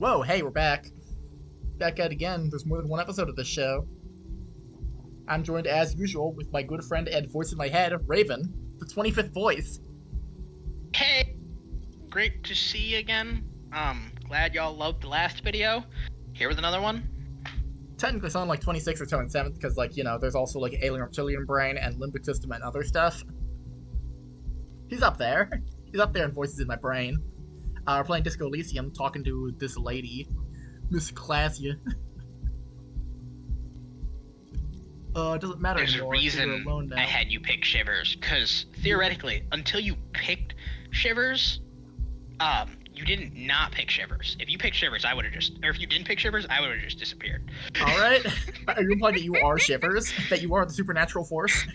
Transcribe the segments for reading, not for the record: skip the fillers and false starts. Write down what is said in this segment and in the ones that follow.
Whoa, hey, we're back. Back at it again. There's more than one episode of this show. I'm joined as usual with my good friend and voice in my head, Raven, the 25th voice. Hey, great to see you again. Glad y'all loved the last video. Here with another one. Technically it's on like 26th or 27th because, like, you know, there's also like Alien Reptilian Brain and Limbic System and other stuff. He's up there. He's up there in voices in my brain. We're playing Disco Elysium, talking to this lady, Miss Classia. It doesn't matter There's anymore. a reason You're alone now. I had you pick Shivers, because theoretically, until you picked Shivers, you didn't not pick Shivers. If you picked Shivers, I would have just, or if you didn't pick Shivers, I would have just disappeared. Alright. Are you implying that you are Shivers? That you are the supernatural force?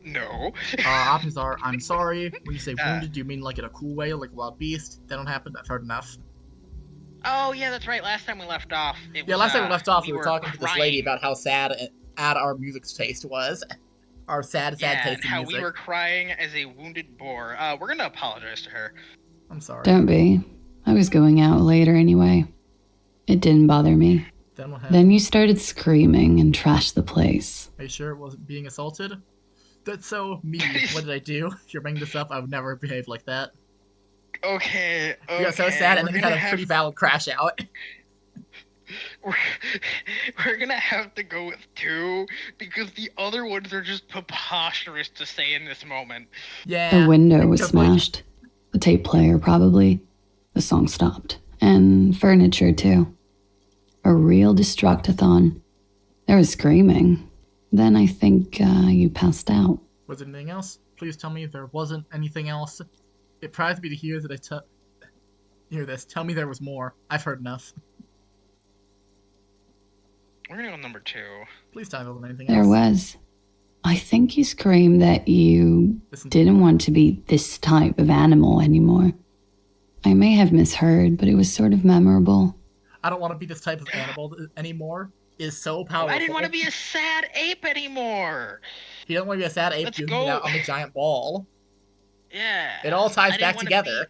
No. Options are, I'm sorry. When you say wounded, do you mean like in a cool way, like a wild beast? That don't happen, I've heard enough. Oh, yeah, that's right. Last time we left off, Last time we left off, we were talking to this crying. lady about how sad our music taste was. Our sad taste in how music. we were crying as a wounded boar. We're gonna apologize to her. I'm sorry. Don't be. I was going out later anyway. It didn't bother me. Then what happened? Then you started screaming and trashed the place. Are you sure it wasn't being assaulted? That's so mean. What did I do? If you're bringing this up, I would never behave like that. Okay. You got so sad and then you had a pretty valid crash out. We're gonna have to go with 2 because the other ones are just preposterous to say in this moment. Yeah. A window was smashed. The tape player, probably. The song stopped. And furniture, too. A real destructathon. There was screaming. Then I think you passed out. Was there anything else? Please tell me there wasn't anything else. It prized me to hear that hear this. Tell me there was more. I've heard enough. We're gonna go with number 2. Please tell me there wasn't anything There else. was. I think you screamed that you didn't want to be this type of animal anymore. I may have misheard, but it was sort of memorable. I don't want to be this type of animal anymore. Is so powerful. I didn't want to be a sad ape anymore. You don't want to be a sad ape doing out on a giant ball. Yeah. It all ties back together.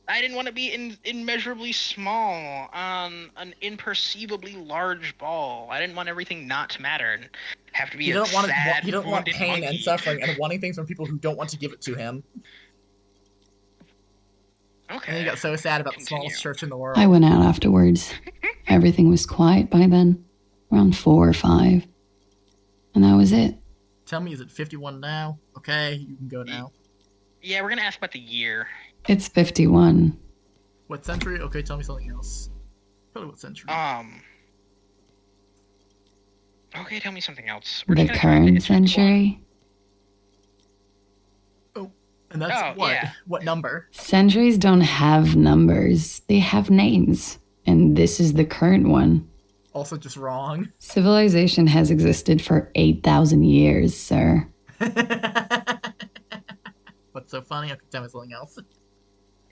I didn't want to be immeasurably small on an imperceivably large ball. I didn't want everything not to matter and have to be sad, you don't want pain monkey. and suffering and wanting things from people who don't want to give it to him. Okay. And he got so sad about the smallest church in the world. I went out afterwards. Everything was quiet by then. Around 4 or 5. And that was it. Tell me, is it 51 now? Okay, you can go now. Yeah, we're gonna ask about the year. It's 51. What century? Okay, tell me something else. Probably what century? Okay, tell me something else. The current century? Oh, and that's what? Yeah. What number? Centuries don't have numbers. They have names. And this is the current one. Also just wrong. Civilization has existed for 8,000 years, sir. What's so funny? Okay, tell me something else.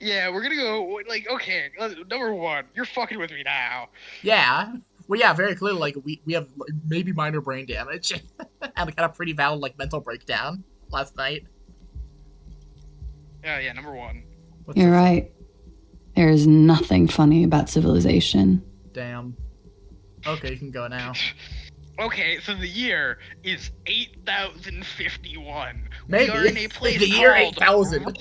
Yeah, we're gonna go, like, okay, number 1. You're fucking with me now. Yeah. Well, yeah, very clearly, like, we have like, maybe minor brain damage. And had a pretty valid, like, mental breakdown last night. Yeah, number 1. You're right. There is nothing funny about civilization. Damn. Okay, you can go now. Okay, so the year is 8051. Maybe. We are in a place the year called 8000.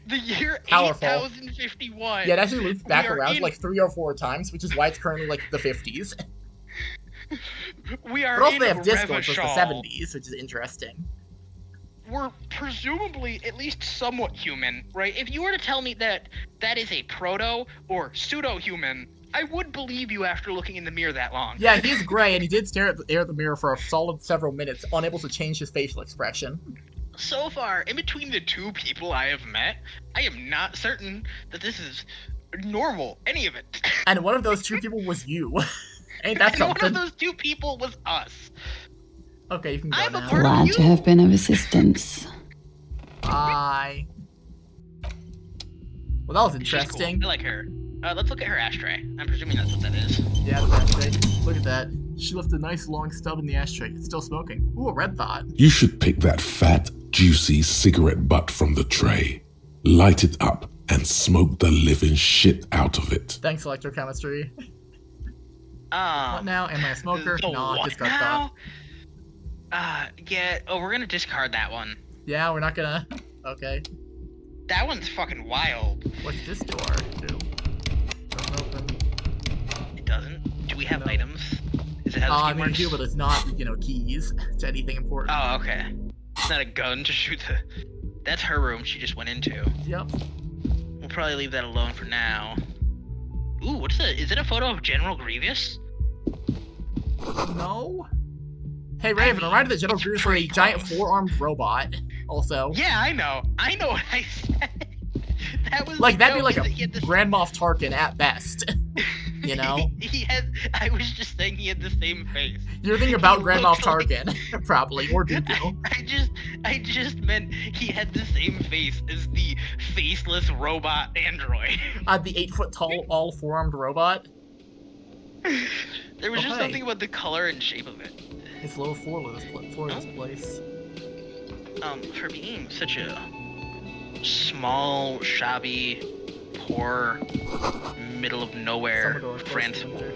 The year Powerful. 8051. Yeah, it actually loops back We are around in- like 3 or 4 times, which is why it's currently like the 50s. We are But also in they have Discord, so it's the Revachol. 70s, which is interesting. We're presumably at least somewhat human, right? If you were to tell me that that is a proto or pseudo-human, I would believe you after looking in the mirror that long. Yeah, he's gray, and he did stare at the mirror for a solid several minutes, unable to change his facial expression. So far, in between the 2 people I have met, I am not certain that this is normal, any of it. And one of those 2 people was you. Ain't that And something? one of those 2 people was us. Okay, you can go I'm a now. part- Glad to have been of assistance. Bye. Well, that was She's interesting. cool. I like her. Let's look at her ashtray. I'm presuming that's what that is. Yeah, the ashtray. Look at that. She left a nice long stub in the ashtray. It's still smoking. Ooh, a red thought. You should pick that fat, juicy cigarette butt from the tray, light it up, and smoke the living shit out of it. Thanks, electrochemistry. Um, What now? Am I a smoker? the Nah, what discard now? thought. Yeah. Oh, we're gonna discard that one. Yeah, we're not gonna. Okay. That one's fucking wild. What's this door do? Doesn't open. It doesn't. Do we have No. items? Is it how this I game mean, works? do, but it's not, keys to anything important. Oh, okay. It's not a gun to shoot the. That's her room. She just went into. Yep. We'll probably leave that alone for now. Ooh, what's that? Is it a photo of General Grievous? No. Hey, Raven, mean, reminder that General it's Grievous was a pretty giant close. four-armed robot. Also. Yeah, I know. I know what I said. That was Like, the that'd be joke, like is a that he had this- Grand Moff Tarkin at best. You know? he had. I was just saying he had the same face. You're thinking about He Grand Moff looked like- Tarkin, probably, or Dooku. I just meant he had the same face as the faceless robot android. The 8-foot-tall, all four-armed robot. There was just Okay. something about the color and shape of it. It's low floor this place. For being such a small, shabby, poor, middle of nowhere Summer door, France. close to winter.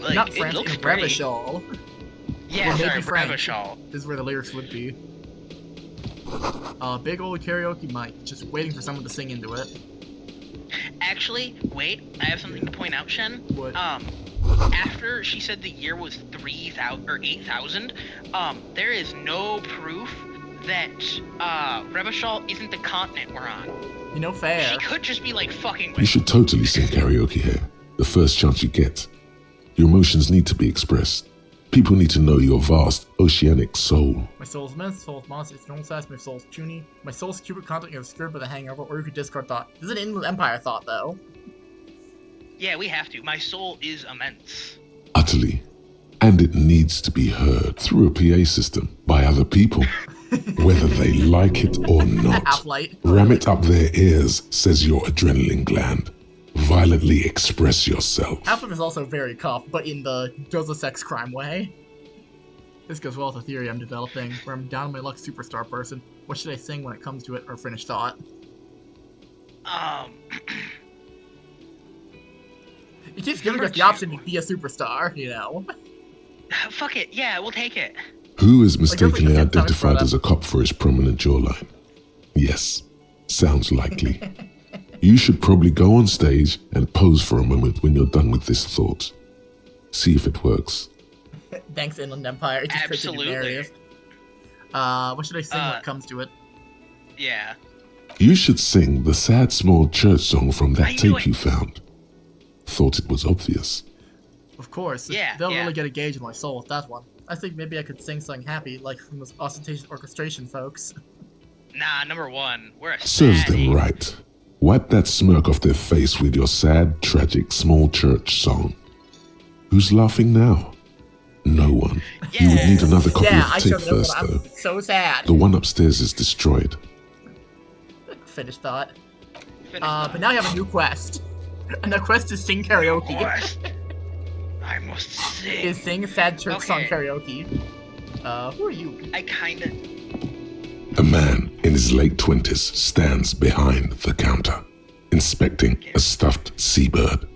Like, Not it France, looks in pretty. Revachol. Yeah, Or sorry, maybe French. Revachol. This is where the lyrics would be. Big old karaoke mic, just waiting for someone to sing into it. Actually, wait, I have something to point out, Shen. What? After she said the year was 3,000 or 8,000, there is no proof that Revachol isn't the continent we're on. Fair. She could just be like fucking You with. should totally sing karaoke here, the first chance you get. Your emotions need to be expressed. People need to know your vast, oceanic soul. My soul's immense, soul's monster, it's normal size, my soul's puny. My soul's cubic content is obscured by the hangover, or you could discard thought. This is an Inland Empire thought, though. Yeah, we have to. My soul is immense. Utterly. And it needs to be heard through a PA system by other people, whether they like it or not. Half-light. Ram it up their ears, says your adrenaline gland. Violently express yourself. Half-life is also very cuff, but in the does a sex crime way. This goes well with a theory I'm developing, where I'm down on my luck superstar person. What should I sing when it comes to it, or finish thought? It keeps giving us the option to be a superstar, Fuck it. Yeah, we'll take it. Who is Like, mistakenly every- identified time as a cop for his prominent jawline? Yes, sounds likely. You should probably go on stage and pose for a moment when you're done with this thought. See if it works. Thanks, Inland Empire. It just fits in your Absolutely. narrative. What should I sing when it comes to it? Yeah. You should sing the sad small church song from I that knew tape it. you found. Thought it was obvious. Of course. Yeah, They'll yeah. really get a gauge of my soul with that one. I think maybe I could sing something happy, like from those ostentatious orchestration folks. Nah, number one. We're a Serves them sadie. right. Wipe that smirk off their face with your sad, tragic, small church song. Who's laughing now? No one. You would need another copy Yeah, of I the showed tape them first, I'm though. so sad. The one upstairs is destroyed. Finish thought. Finish But now you have a new quest. And the quest is sing karaoke. Quest. I must sing. Is sing sad church song Okay. karaoke. Who are you? I kinda. A man in his late 20s stands behind the counter, inspecting a stuffed seabird.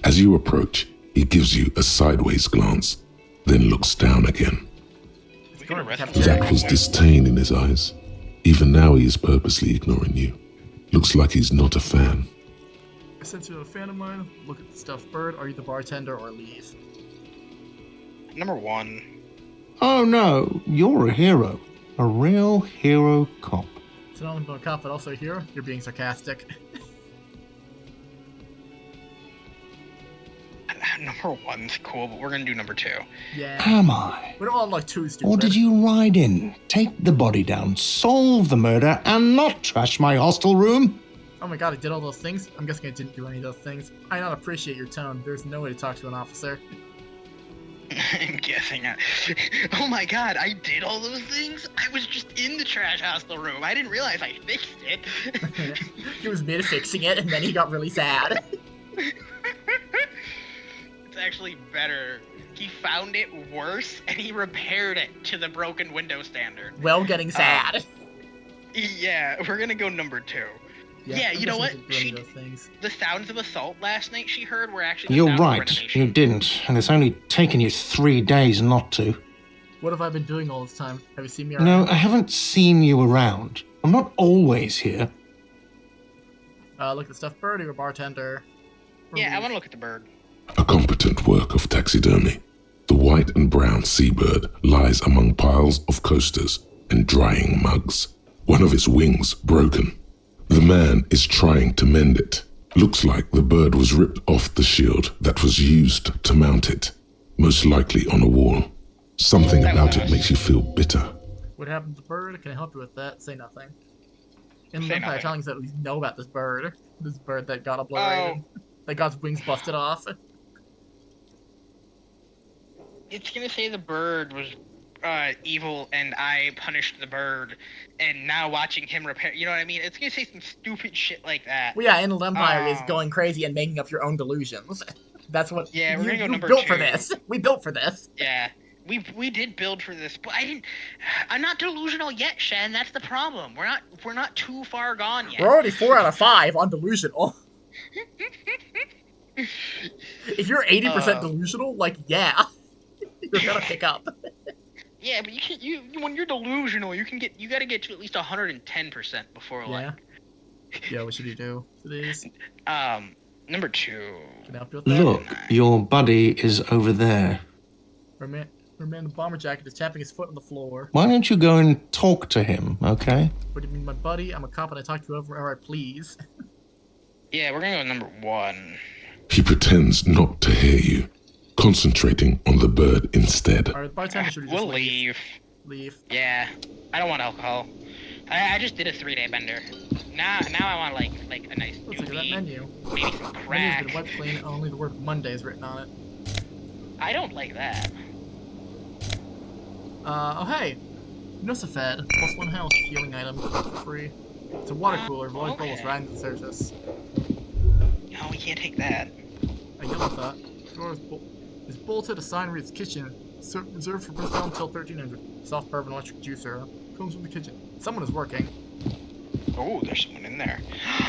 As you approach, he gives you a sideways glance, then looks down again. We can arrest him. That was disdain in his eyes. Even now he is purposely ignoring you. Looks like he's not a fan. Since you're a fan of mine, look at the stuffed bird. Are you the bartender or leave? Number one. Oh no, you're a hero. A real hero cop. It's not only a cop, but also a hero. You're being sarcastic. Number one's cool, but we're gonna do number two. Yeah. Am I? We don't want like too stupid. Or did you ride in, take the body down, solve the murder, and not trash my hostel room? Oh my god, I did all those things? I'm guessing I didn't do any of those things. I not appreciate your tone. There's no way to talk to an officer. I'm guessing. Oh my god, I did all those things? I was just in the trash hostel room. I didn't realize I fixed it. He was mid fixing it, and then he got really sad. It's actually better. He found it worse, and he repaired it to the broken window standard. Well, getting sad. Yeah, we're gonna go number 2. Yeah, I'm you know guessing what? we should do any of those things. The sounds of assault last night she heard were actually the You're sounds of right, renovation. you didn't, and it's only taken you 3 days not to. What have I been doing all this time? Have you seen me around? No, I haven't seen you around. I'm not always here. Look at the stuffed bird, you're a bartender. Yeah, I want to look at the bird. A competent work of taxidermy. The white and brown seabird lies among piles of coasters and drying mugs. One of its wings broken. The man is trying to mend it. Looks like the bird was ripped off the shield that was used to mount it, most likely on a wall. Something about it makes you feel bitter. What happened to the bird? Can I help you with that? Say nothing. In Say the Empire nothing. telling us that we know about this bird. This bird that got obliterated. That got its wings busted off. It's gonna say the bird was evil and I punished the bird, and now watching him repair. You know what I mean? It's gonna say some stupid shit like that. Well, yeah, Inland Empire is Um, going crazy and making up your own delusions. That's what Yeah, we're gonna go you number built for 2. this. We built for this. Yeah, we did build for this, but I'm not delusional yet, Shen. That's the problem. We're not too far gone yet. We're already 4 out of 5 on delusional. If you're 80% delusional, like, yeah, you're gonna pick up. Yeah, but you when you're delusional, you gotta get to at least 110% before Yeah. Yeah, what should you do for these? number 2. Can I help you with that? Look, your buddy is over there. Our man in the bomber jacket is tapping his foot on the floor. Why don't you go and talk to him, okay? What do you mean, my buddy? I'm a cop and I talk to whoever I please. Yeah, we're gonna go number 1. He pretends not to hear you, concentrating on the bird instead. Alright, bartender should we just We'll leave. Leave. Yeah, I don't want alcohol. I just did a 3-day bender. Now I want like a nice Let's look at that doobie, menu. maybe some Menu's crack. been wiped clean, only the word Monday is written on it. I don't like that. Oh hey! Nusafed, +1 health, healing item, for free. It's a water cooler, voice okay. bubbles right into the surface. No, we can't take that. I yellow thought. The door is bolted, a sign reads kitchen. Reserved for personnel until 1300. Soft bourbon electric juicer. Comes from the kitchen. Someone is working. Oh, there's someone in there.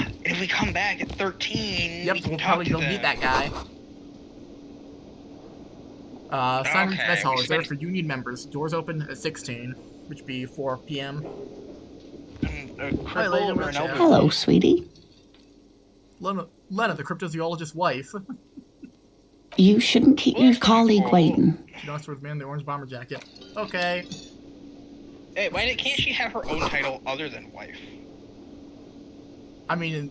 And if we come back at 13, Yep, we can we'll talk probably to go them. meet that guy. Sign reads Okay, mess hall we reserved spent- for union members. Doors open at 16, which be 4 p.m. A Hi, cripple lady, or I'm an Chat. elder. Hello, sweetie. Lena, the cryptozoologist's wife. You shouldn't keep your Looks colleague cool. waiting. She knocks towards the man in the orange bomber jacket. Okay. Hey, can't she have her own title other than wife? I mean,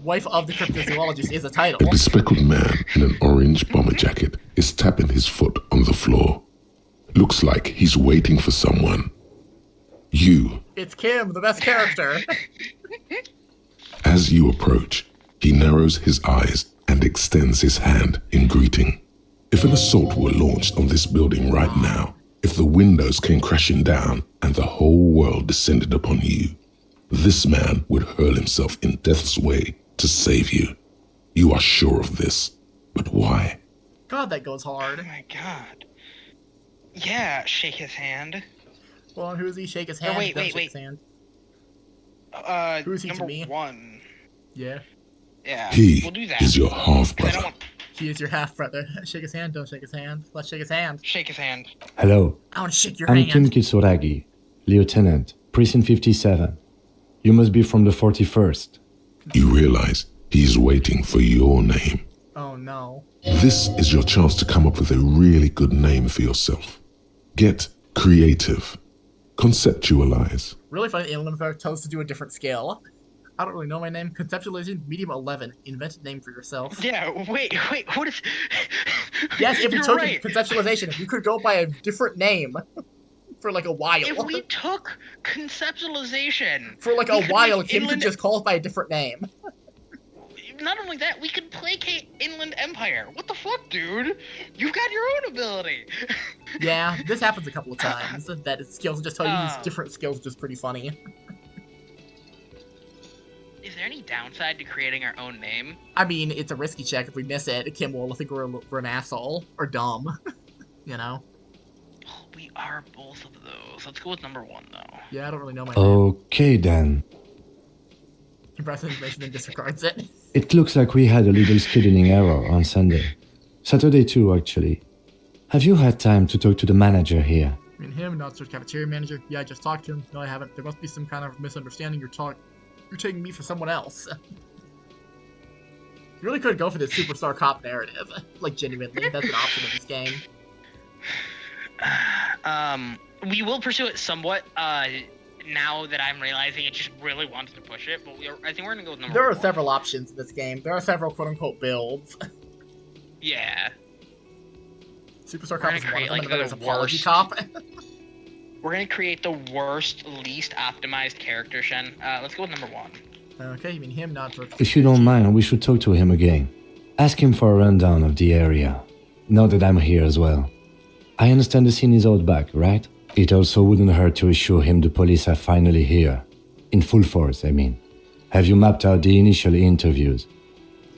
wife of the cryptozoologist is a title. A bespectacled man in an orange bomber jacket is tapping his foot on the floor. Looks like he's waiting for someone. You. It's Kim, the best character. As you approach, he narrows his eyes and extends his hand in greeting. If an assault were launched on this building right now, if the windows came crashing down and the whole world descended upon you, this man would hurl himself in death's way to save you. You are sure of this, but why? God, that goes Oh hard. my god. Yeah, shake his hand. Well, who is he? Shake his hand. wait, Don't wait, shake wait. his hand. Who's he to number me? 1? Yeah. Yeah, He we'll do that. is your half 'Cause I don't brother. want He is your half brother. Shake his hand. Don't shake his hand. Let's shake his hand. shake his hand. Hello, I want to shake your I'm hand. Kim Kitsuragi, Lieutenant, Precinct 57. You must be from the 41st. You realize he is waiting for your name. Oh no. This is your chance to come up with a really good name for yourself. Get creative. Conceptualize. Really funny. Inland Empire chose to do a different scale. I don't really know my name. Conceptualization, medium 11. Invented name for yourself. Yeah, wait, what is... Yes, if we You're took right. conceptualization, you could go by a different name for like a while. If we took conceptualization... For like we a could while, make Kim could Inland- just call it by a different name. Not only that, we could placate Inland Empire. What the fuck, dude? You've got your own ability. Yeah, this happens a couple of times. That its skills just tell you these Oh. different skills, which is pretty funny. Is there any downside to creating our own name? I mean, it's a risky check. If we miss it, Kim will think we're an asshole or dumb. You know? We are both of those? Let's go with number 1 though. Yeah, I don't really know my Okay then. He presses information then disregards it. It looks like we had a little scheduling error on Sunday. Saturday too, actually. Have you had time to talk to the manager here? I mean, him, not search cafeteria manager. Yeah, I just talked to him. No, I haven't. There must be some kind of misunderstanding. You're taking me for someone else. You really could go for this superstar cop narrative. Like, genuinely, that's an option in this game. We will pursue it somewhat. Now that I'm realizing it just really wants to push it, but I think we're gonna go with number 1. There are several options in this game. There are several quote-unquote builds. Yeah. Superstar We're cop is gonna one of create, them, like, and then there's the apology worst- cop. We're gonna create the worst, least optimized character, Shen. Let's go with number 1. Okay, you mean him, not search. If you don't mind, we should talk to him again. Ask him for a rundown of the area. Now that I'm here as well. I understand the scene is out back, right? It also wouldn't hurt to assure him the police are finally here. In full force, I mean. Have you mapped out the initial interviews?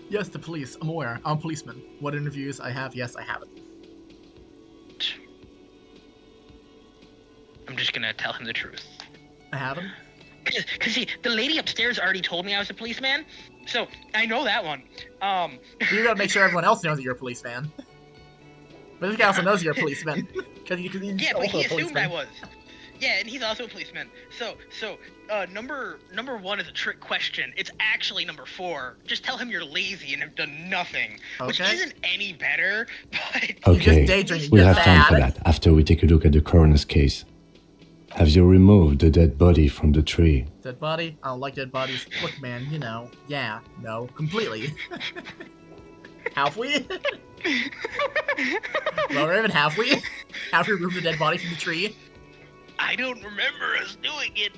Yes, the police. I'm aware. I'm a policeman. What interviews I have? Yes, I have it. I'm just gonna tell him the truth. I have him. Cause see, the lady upstairs already told me I was a policeman, so I know that one. You gotta make sure everyone else knows that you're a policeman. But this guy also knows you're a policeman. Cause he's Yeah, but also he a assumed policeman. I was. Yeah, and he's also a policeman. So, number 1 is a trick question. It's actually number 4. Just tell him you're lazy and have done nothing, which Okay. isn't any better. But Okay, daydreaming, we'll you're have time for bad. that after we take a look at the coroner's case. Have you removed the dead body from the tree? Dead body? I don't like dead bodies. Look, man, you know. Yeah, no, completely. Have we? Well, Raven, have we? Have we removed the dead body from the tree? I don't remember us doing it.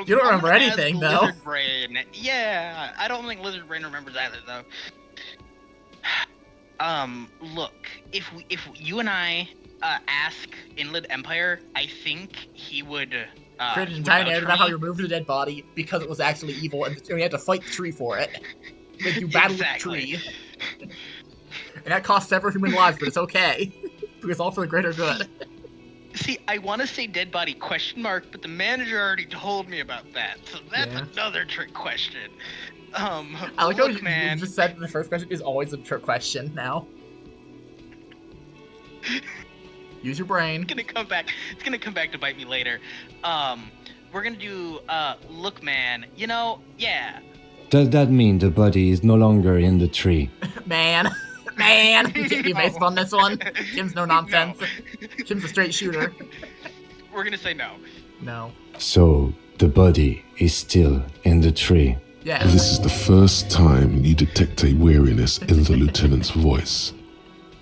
You don't I'm remember gonna ask anything, though. Lizard Brain. Yeah, I don't think Lizard Brain remembers either, though. Look, if you and I ask Inland Empire, I think he would. Created he an would entire narrative about how vouch you for me. removed the dead body because it was actually evil, and we had to fight the tree for it. Like, you battled Exactly. the tree. And that cost several human lives, but it's okay. Because all for the greater good. See, I want to say dead body question mark, but the manager already told me about that, so that's Yeah. another trick question. I like how Look, you man. just said the first question is always a trick question now. Use your brain. It's gonna come back. It's gonna come back to bite me later. We're gonna do. Look, man. You know, yeah. Does that mean the body is no longer in the tree? Man. Man! You can't be evasive on this one. Jim's no nonsense. Jim's a straight shooter. We're gonna say no. No. So, the body is still in the tree. Yeah. This is the first time you detect a weariness in the lieutenant's voice.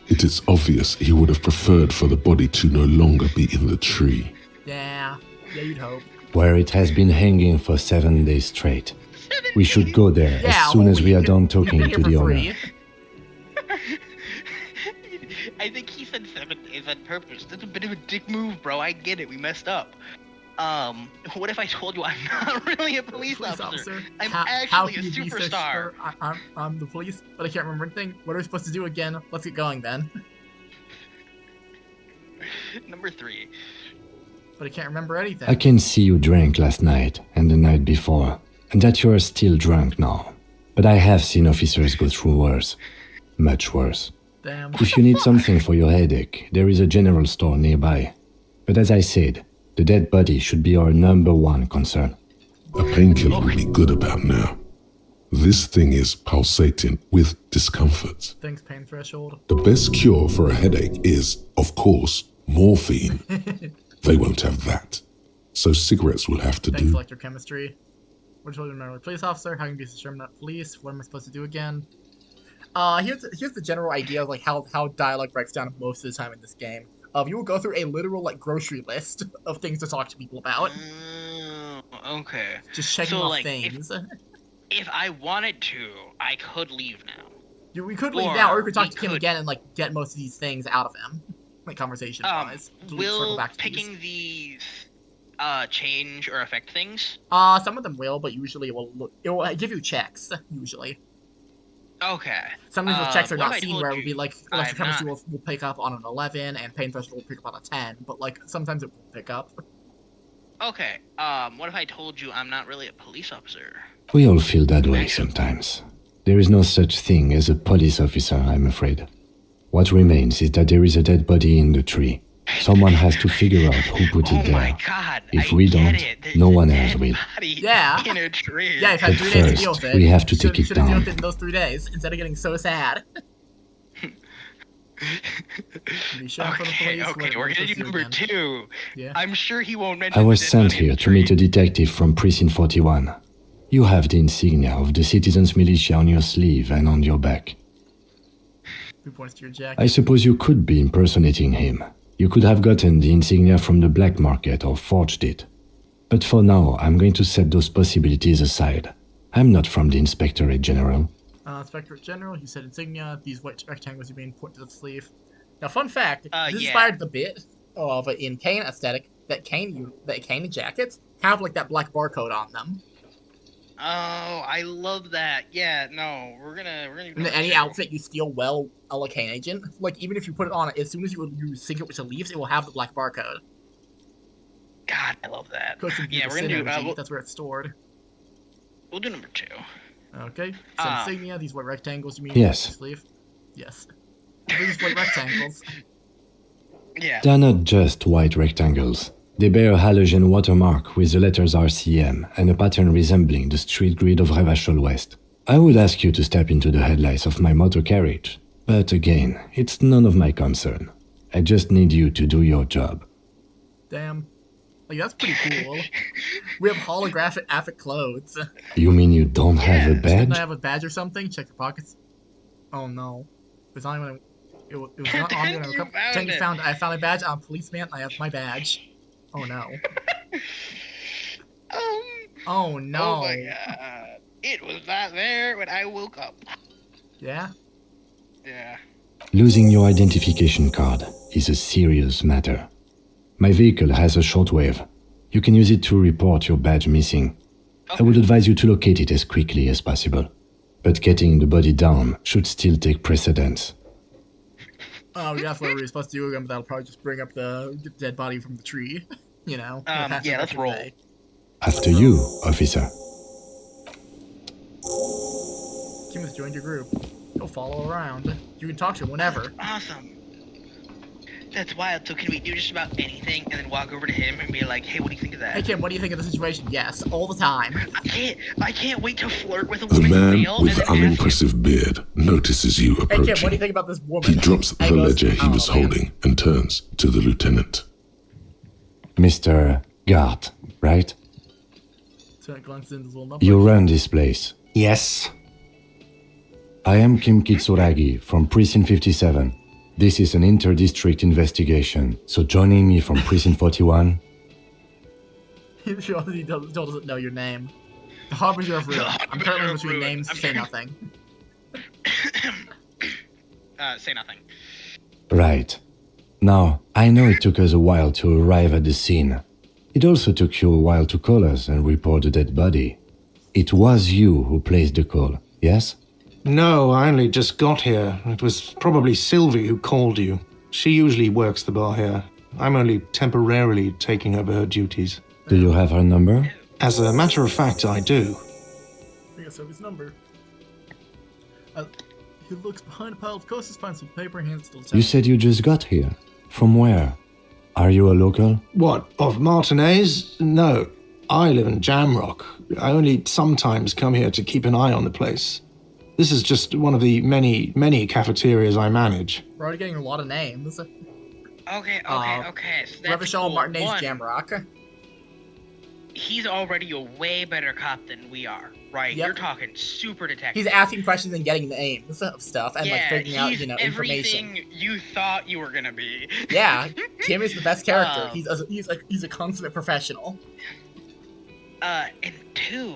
It is obvious he would have preferred for the body to no longer be in the tree. Yeah. Yeah, you'd hope. Where it has been hanging for 7 days straight. We should go there Yeah, as soon as we are done You've talking been to here the for owner. free. I think he said 7 days on purpose. That's a bit of a dick move, bro. I get it. We messed up. What if I told you I'm not really a police officer? I'm How actually a can you be so superstar. sure I'm the police, but I can't remember anything. What are we supposed to do again? Let's get going then. Number 3. But I can't remember anything. I can see you drank last night and the night before, and that you are still drunk now. But I have seen officers go through worse. Much worse. Damn. If you need something for your headache, there is a general store nearby. But as I said, the dead body should be our #1 concern. A painkiller would be good about now. This thing is pulsating with discomfort. Thanks, pain threshold. The best cure for a headache is, of course, morphine. They won't have that. So cigarettes will have to Thanks, do. electrochemistry. We're told to remember a police officer. How can you be sure I'm not police? What am I supposed to do again? Here's the general idea of like how dialogue breaks down most of the time in this game. You will go through a literal like grocery list of things to talk to people about. Okay. Just checking So, off like, things. If I wanted to, I could leave now. We could leave or now, or we could talk we to Kim could- again and like get most of these things out of him, like conversation wise. Will picking these change or affect things? Some of them will, but usually it will give you checks. Usually. Okay. Sometimes those checks are What if not I seen told where it would be you like I'm electrochemistry not- will pick up on an 11 and pain threshold will pick up on a 10, but like sometimes it won't pick up. Okay. What if I told you I'm not really a police officer? We all feel that way sometimes. There is no such thing as a police officer, I'm afraid. What remains is that there is a dead body in the tree. Someone has to figure out who put it Oh my there. god. If I we get don't, it. There's no a one dead else will. body Yeah. in a tree. Yeah, you've had But 3 days to first, deal with it. we have to take it Should have dealt down. with it in those 3 days instead of getting so sad. Be shot for the Okay, police, okay, whatever we're it's gonna supposed do to number again. 2. Yeah. I'm sure he won't mention I was the dead sent body in here the to meet tree. a detective from Precinct 41. You have the insignia of the Citizens Militia on your sleeve and on your back. He points to your jacket. I suppose you could be impersonating him. You could have gotten the insignia from the black market or forged it. But for now, I'm going to set those possibilities aside. I'm not from the Inspectorate General. Inspectorate General, you said insignia, these white rectangles you mean put to the sleeve. Now, fun fact, this Yeah. inspired the bit of in Kane aesthetic that Kane jackets have like that black barcode on them. Oh, I love that. Yeah, no, we're gonna do And number any 2. outfit you steal well a Kane agent, like even if you put it on, as soon as you sync it with the leaves, it will have the black barcode. God, I love that. Of course, you Yeah, the we're gonna sin do. energy, that's where it's stored. We'll do number 2. Okay, so insignia, these white rectangles you mean Yes. the sleeve? Yes. These white rectangles. Yeah. They're not just white rectangles. They bear a halogen watermark with the letters RCM and a pattern resembling the street grid of Revachol West. I would ask you to step into the headlights of my motor carriage, but again, it's none of my concern. I just need you to do your job. Damn. Like, that's pretty cool. We have holographic affect clothes. You mean you don't have a Shouldn't badge? I have a badge or something? Check your pockets. Oh no. It was not even it was not on You even found it. I found a badge. I'm a policeman. I have my badge. Oh no. Oh no. Oh my god. It was not there when I woke up. Yeah? Yeah. Losing your identification card is a serious matter. My vehicle has a shortwave. You can use it to report your badge missing. I would advise you to locate it as quickly as possible. But getting the body down should still take precedence. Oh, yeah, that's what we were supposed to do again, but that'll probably just bring up the dead body from the tree. You know? Yeah, let's roll. After you, officer. Kim has joined your group. He'll follow around. You can talk to him whenever. Awesome. That's wild. So can we do just about anything and then walk over to him and be like, hey, what do you think of that? Hey Kim, what do you think of the situation? Yes, all the time. I can't wait to flirt with a The woman for man real with and the then ask him. unimpressive beard notices you Hey Kim, what do you approaching. think about this woman? He drops And the goes, ledger he "Oh, was man." holding and turns to the lieutenant. Mr. Gart, right? So it glances into his little notebook. You run this place. Yes. I am Kim Kitsuragi from Precinct 57. This is an inter-district investigation, so joining me from Precinct 41... He doesn't know your name. The Harbinger of Ruin. I'm currently between names. Say nothing. Say nothing. Right. Now, I know it took us a while to arrive at the scene. It also took you a while to call us and report the dead body. It was you who placed the call, yes? No, I only just got here. It was probably Sylvie who called you. She usually works the bar here. I'm only temporarily taking over her duties. Do you have her number? As a matter of fact, I do. I guess Sophie's number. He looks behind a pile of coasters, finds some paper, and hands it to the You said you just got here. From where? Are you a local? What, of Martinez? No, I live in Jamrock. I only sometimes come here to keep an eye on the place. This is just one of the many, many cafeterias I manage. We're already getting a lot of names. Okay. So that's Revachol, cool. Martinez, One, Jamrock. he's already a way better cop than we are, right? Yep. You're talking super detective. He's asking questions and getting names of stuff and like figuring out, he's information. everything you thought you were gonna be. Yeah, Kim is the best character. Um, He's a consummate professional. And 2,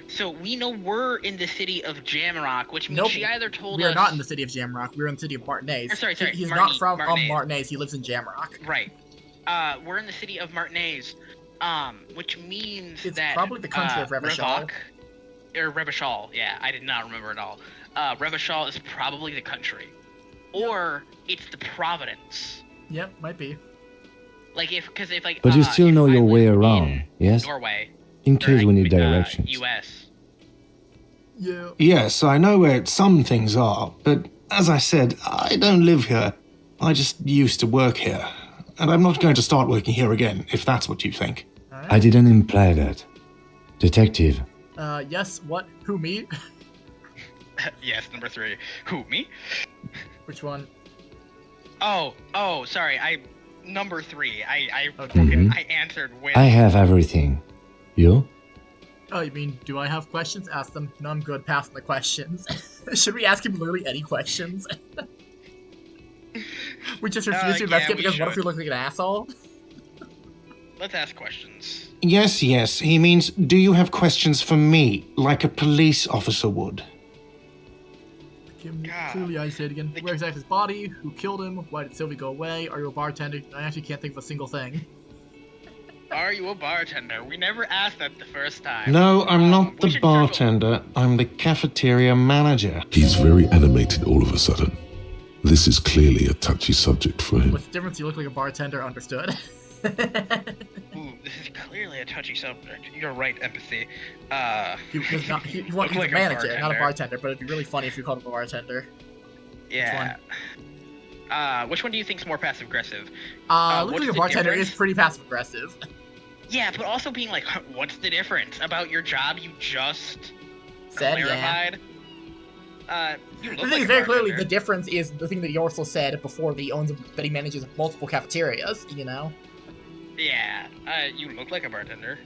so we know we're in the city of Jamrock, which means Nope. she either told We us... are not in the city of Jamrock. We're in the city of Martinez. Or sorry, He's Martinez, not from Martinez. Martinez. He lives in Jamrock. Right. We're in the city of Martinez, which means It's that... probably the country of Revachol. Revachol. Yeah, I did not remember at all. Revachol is probably the country, or it's the province. Yep, might be. Because if like. But you still if know I your way lived around, in yes? Norway. In case we need or, directions. U.S. Yeah. Yes, I know where some things are, but as I said, I don't live here. I just used to work here. And I'm not going to start working here again, if that's what you think. I didn't imply that. Detective, Yes, what? Who, me? Yes, number 3. Who, me? Which one? Oh, sorry. Number 3. I Okay. I answered when. I have everything. You? Oh, you mean, do I have questions? Ask them. No, I'm good passing the questions. Should we ask him literally any questions? We just refuse to yeah, investigate we because what if we should. look like an asshole? Let's ask questions. Yes, he means, do you have questions for me, like a police officer would? God. Clearly, I say it again. Where exactly his body? Who killed him? Why did Sylvie go away? Are you a bartender? I actually can't think of a single thing. Are you a bartender? We never asked that the first time. No, I'm not we the should circle- bartender. I'm the cafeteria manager. He's very animated all of a sudden. This is clearly a touchy subject for him. What's the difference? You look like a bartender, understood. Ooh, this is clearly a touchy subject. You're right, empathy. He wants Look he's a like a manager, not a bartender. bartender, but it'd be really funny if you called him a bartender. Yeah. Which one do you think's more passive aggressive? Looking what's like a the bartender difference? is pretty passive aggressive. Yeah, but also being like, what's the difference about your job you just Said, yeah. clarified? You look The like thing a is, very clearly, bartender. the difference is the thing that he also said before that he manages multiple cafeterias, you know? Yeah, you look like a bartender.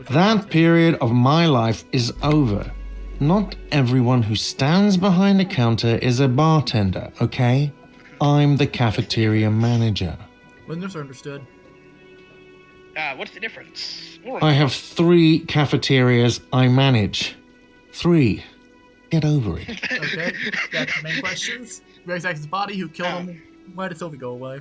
That period of my life is over. Not everyone who stands behind a counter is a bartender, okay? I'm the cafeteria manager. Listeners are understood. What's the difference? I have 3 cafeterias I manage. 3. Get over it. Okay, that's the main questions. Where exactly his body? Who killed him? Why did Sylvie go away?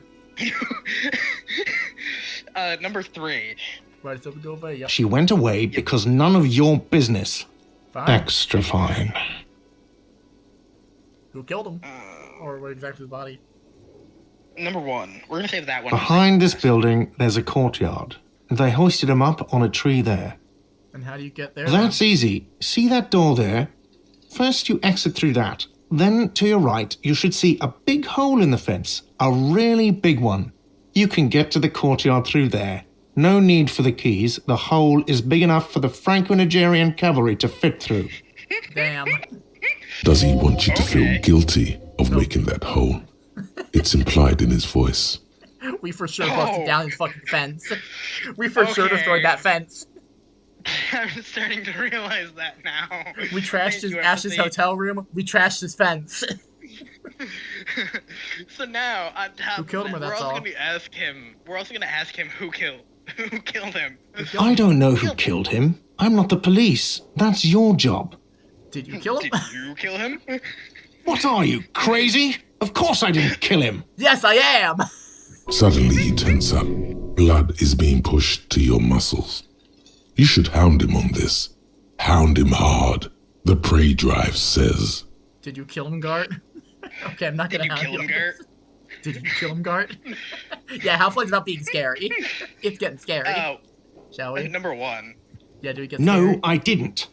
Number 3. Why did Sylvie go away? Yep. She went away because none of your business. Fine. Extra fine. Who killed him? Or what exactly his body? Number 1. We're gonna save that one. Behind this building, there's a courtyard. They hoisted him up on a tree there. And how do you get there? That's easy. See that door there? First you exit through that. Then to your right, you should see a big hole in the fence. A really big one. You can get to the courtyard through there. No need for the keys. The hole is big enough for the Franco-Nigerian cavalry to fit through. Damn. Does he want you to feel Okay. guilty of making that hole? It's implied in his voice. We for sure busted Oh. down his fucking fence. We for sure Okay. destroyed that fence. I'm starting to realize that now. We trashed his Thank you, Ash's empathy. hotel room. We trashed his fence. So now, on top Who killed of him, or that, that's we're also all? gonna ask him. We're also gonna ask him who killed him. I don't know who killed him. I'm not the police. That's your job. Did you kill him? Did you kill him? What are you, crazy? Of course I didn't kill him. Yes, I am. Suddenly you tense up. Blood is being pushed to your muscles. You should hound him on this. Hound him hard. The prey drive says. Did you kill him, Gart? Okay, I'm not Did gonna you hound kill him, on Gert? this. Did you kill him, Gart? Yeah, Half-Life's about being scary. It's getting scary. Shall we? Number 1. Yeah, do we get No, scary? I didn't.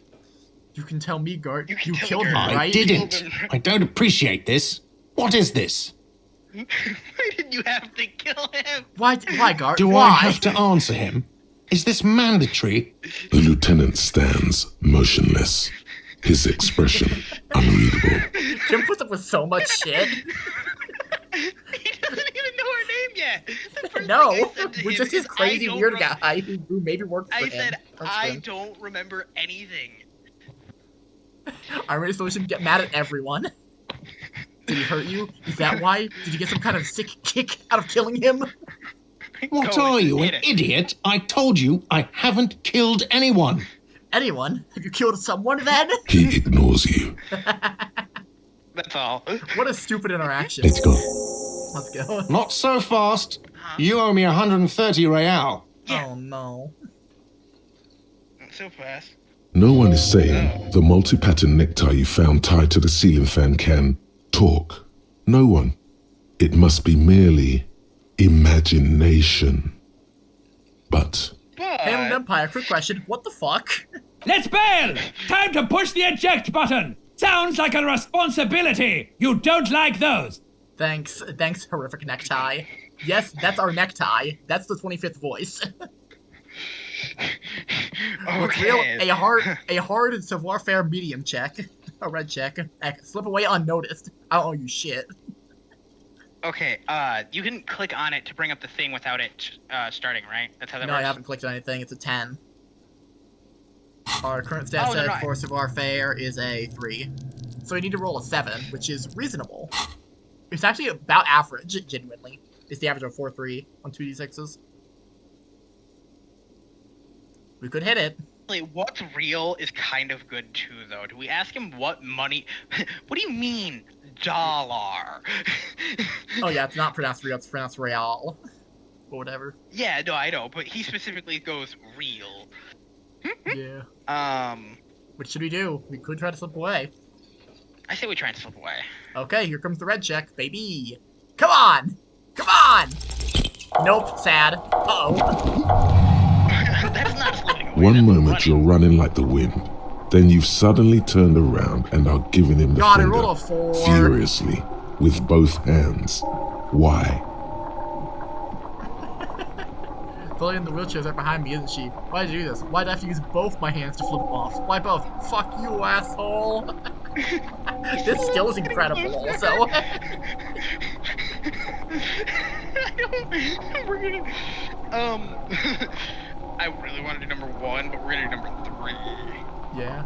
You can tell me, Gart. You can You tell killed him, Gart. I right? didn't. Killed him. I don't appreciate this. What is this? Why did you have to kill him? Why, Gart? Do Why? I have to answer him? Is this mandatory? The lieutenant stands motionless. His expression unreadable. Jim puts up with so much shit. He doesn't even know her name yet. The first No, thing I said to we're him just this is, crazy I don't weird rem- guy who maybe works for I him. said, Works for I him. don't remember anything. Our solution: get mad at everyone. Did he hurt you? Is that why? Did you get some kind of sick kick out of killing him? What Go are and you, hit an it. idiot? I told you I haven't killed anyone. Anyone? Have you killed someone then? He ignores you. That's all. What a stupid interaction. let's go. Let's go. Not so fast. You owe me 130 real. Yeah. Oh no. So fast. No one is saying the multi-pattern necktie you found tied to the ceiling fan can talk. No one. It must be merely imagination. But Hailing Empire, quick question. What the fuck? Let's bail! Time to push the eject button! Sounds like a responsibility! You don't like those! Thanks, horrific necktie. Yes, that's our necktie. That's the 25th voice. What's real? A hard savoir-faire medium check. A red check. Slip away unnoticed. I don't owe you shit. Okay, you can click on it to bring up the thing without it starting, right? That's how that No, works? I haven't clicked on anything. It's a 10. Our current stat set for savoir-faire is a 3. So we need to roll a 7, which is reasonable. It's actually about average, genuinely. It's the average of 4-3 on 2d6s. We could hit it. What's real is kind of good too, though. Do we ask him what money? What do you mean, dollar? Oh yeah, it's not pronounced real, it's pronounced real. Or whatever. Yeah, no, I know, but he specifically goes real. Yeah. What should we do? We could try to slip away. I say we try and slip away. Okay, here comes the red check, baby. Come on! Come on! Nope, sad. Uh-oh. That's not slipping away. one moment you're running like the wind, then you've suddenly turned around and are giving him the God, I finger rolled a 4. furiously with both hands. Why? Lily in the wheelchair's right behind me, isn't she? Why did you do this? Why did I have to use both my hands to flip them off? Why both? Fuck you, asshole! This skill is incredible, also. We're gonna... I really want to do number 1, but we're gonna do number 3. Yeah.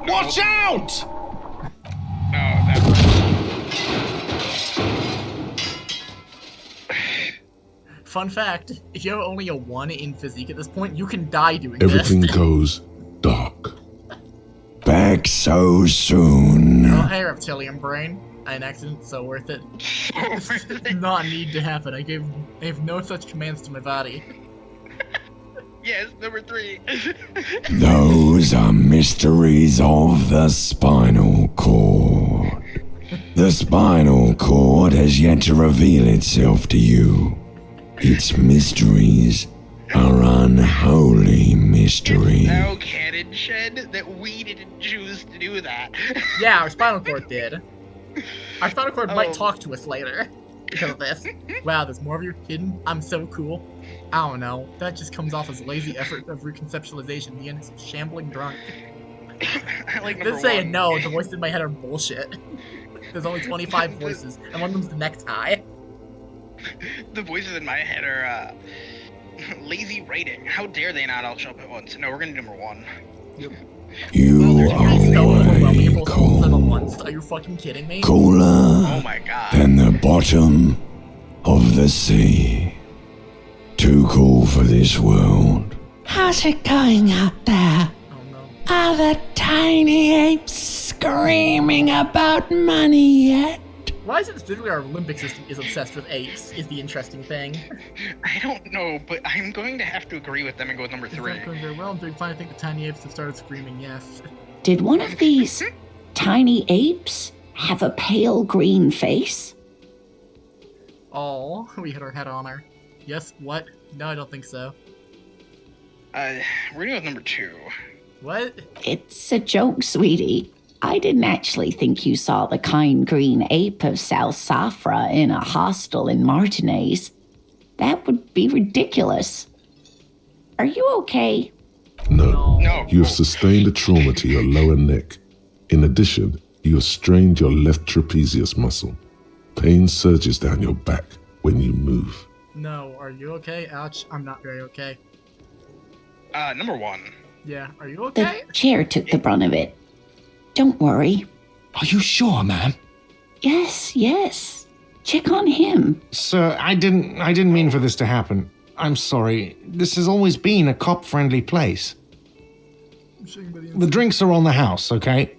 Watch out! No, that's... Fun fact, if you have only a 1 in physique at this point, you can die doing Everything this. goes dark. Back so soon. Oh, hey, reptilian brain. An accident, so worth it. This did not need to happen. I have no such commands to my body. Yes, number 3. Those are mysteries of the spinal cord. The spinal cord has yet to reveal itself to you. Its mysteries are unholy mysteries. Now, Cannon Shed, that we didn't choose to do that. Yeah, our spinal cord did. Our spinal cord might talk to us later because of this. Wow, there's more of you hidden? I'm so cool. I don't know. That just comes off as a lazy effort of reconceptualization. The end is shambling drunk. I like This number saying 1. no, the voices in my head are bullshit. There's only 25 voices, and one of them's the necktie. The voices in my head are, lazy writing. How dare they not all show up at once? No, we're gonna do number 1. You are So overwhelming if way both of them at cold, once. Are you fucking kidding me? cooler Oh my god. than the bottom of the sea. Too cool for this world. How's it going out there? Oh no. Are the tiny apes screaming about money yet? Why is it specifically our limbic system is obsessed with apes, is the interesting thing. I don't know, but I'm going to have to agree with them and go with number It's 3. not going very well. I'm doing fine. I think the tiny apes have started screaming, yes. Did one of these tiny apes have a pale green face? Oh, we hit our head on her. Yes, what? No, I don't think so. We're going with number 2. What? It's a joke, sweetie. I didn't actually think you saw the kind green ape of South Safra in a hostel in Martinez. That would be ridiculous. Are you okay? No. No. You have sustained a trauma to your lower neck. In addition, you have strained your left trapezius muscle. Pain surges down your back when you move. No, are you okay? Ouch, I'm not very okay. Number 1. Yeah, are you The okay? chair took the brunt of it. Don't worry. Are you sure, ma'am? Yes. Check on him. Sir, I didn't mean for this to happen. I'm sorry. This has always been a cop-friendly place. The drinks are on the house, okay?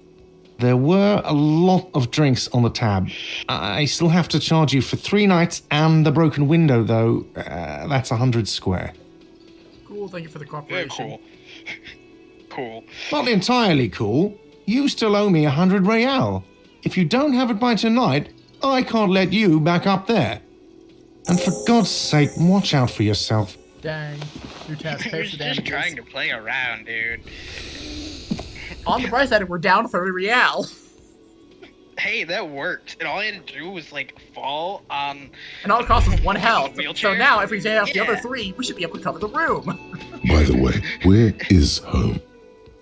There were a lot of drinks on the tab. I still have to charge you for 3 nights and the broken window, though. That's 100 square. Cool, thank you for the Yeah, cooperation. cool. Cool. Not entirely cool. You still owe me 100 real. If you don't have it by tonight, I can't let you back up there. And for God's sake, watch out for yourself. Dang. Your task You're pays the just damages. trying to play around, dude. On the bright side, we're down 30 real. Hey, that worked. And all I had to do was, like, fall on... And all it costs is 1 health. So Wheelchair? now, if we take off the other Yeah. 3, we should be able to cover the room. By the way, where is home?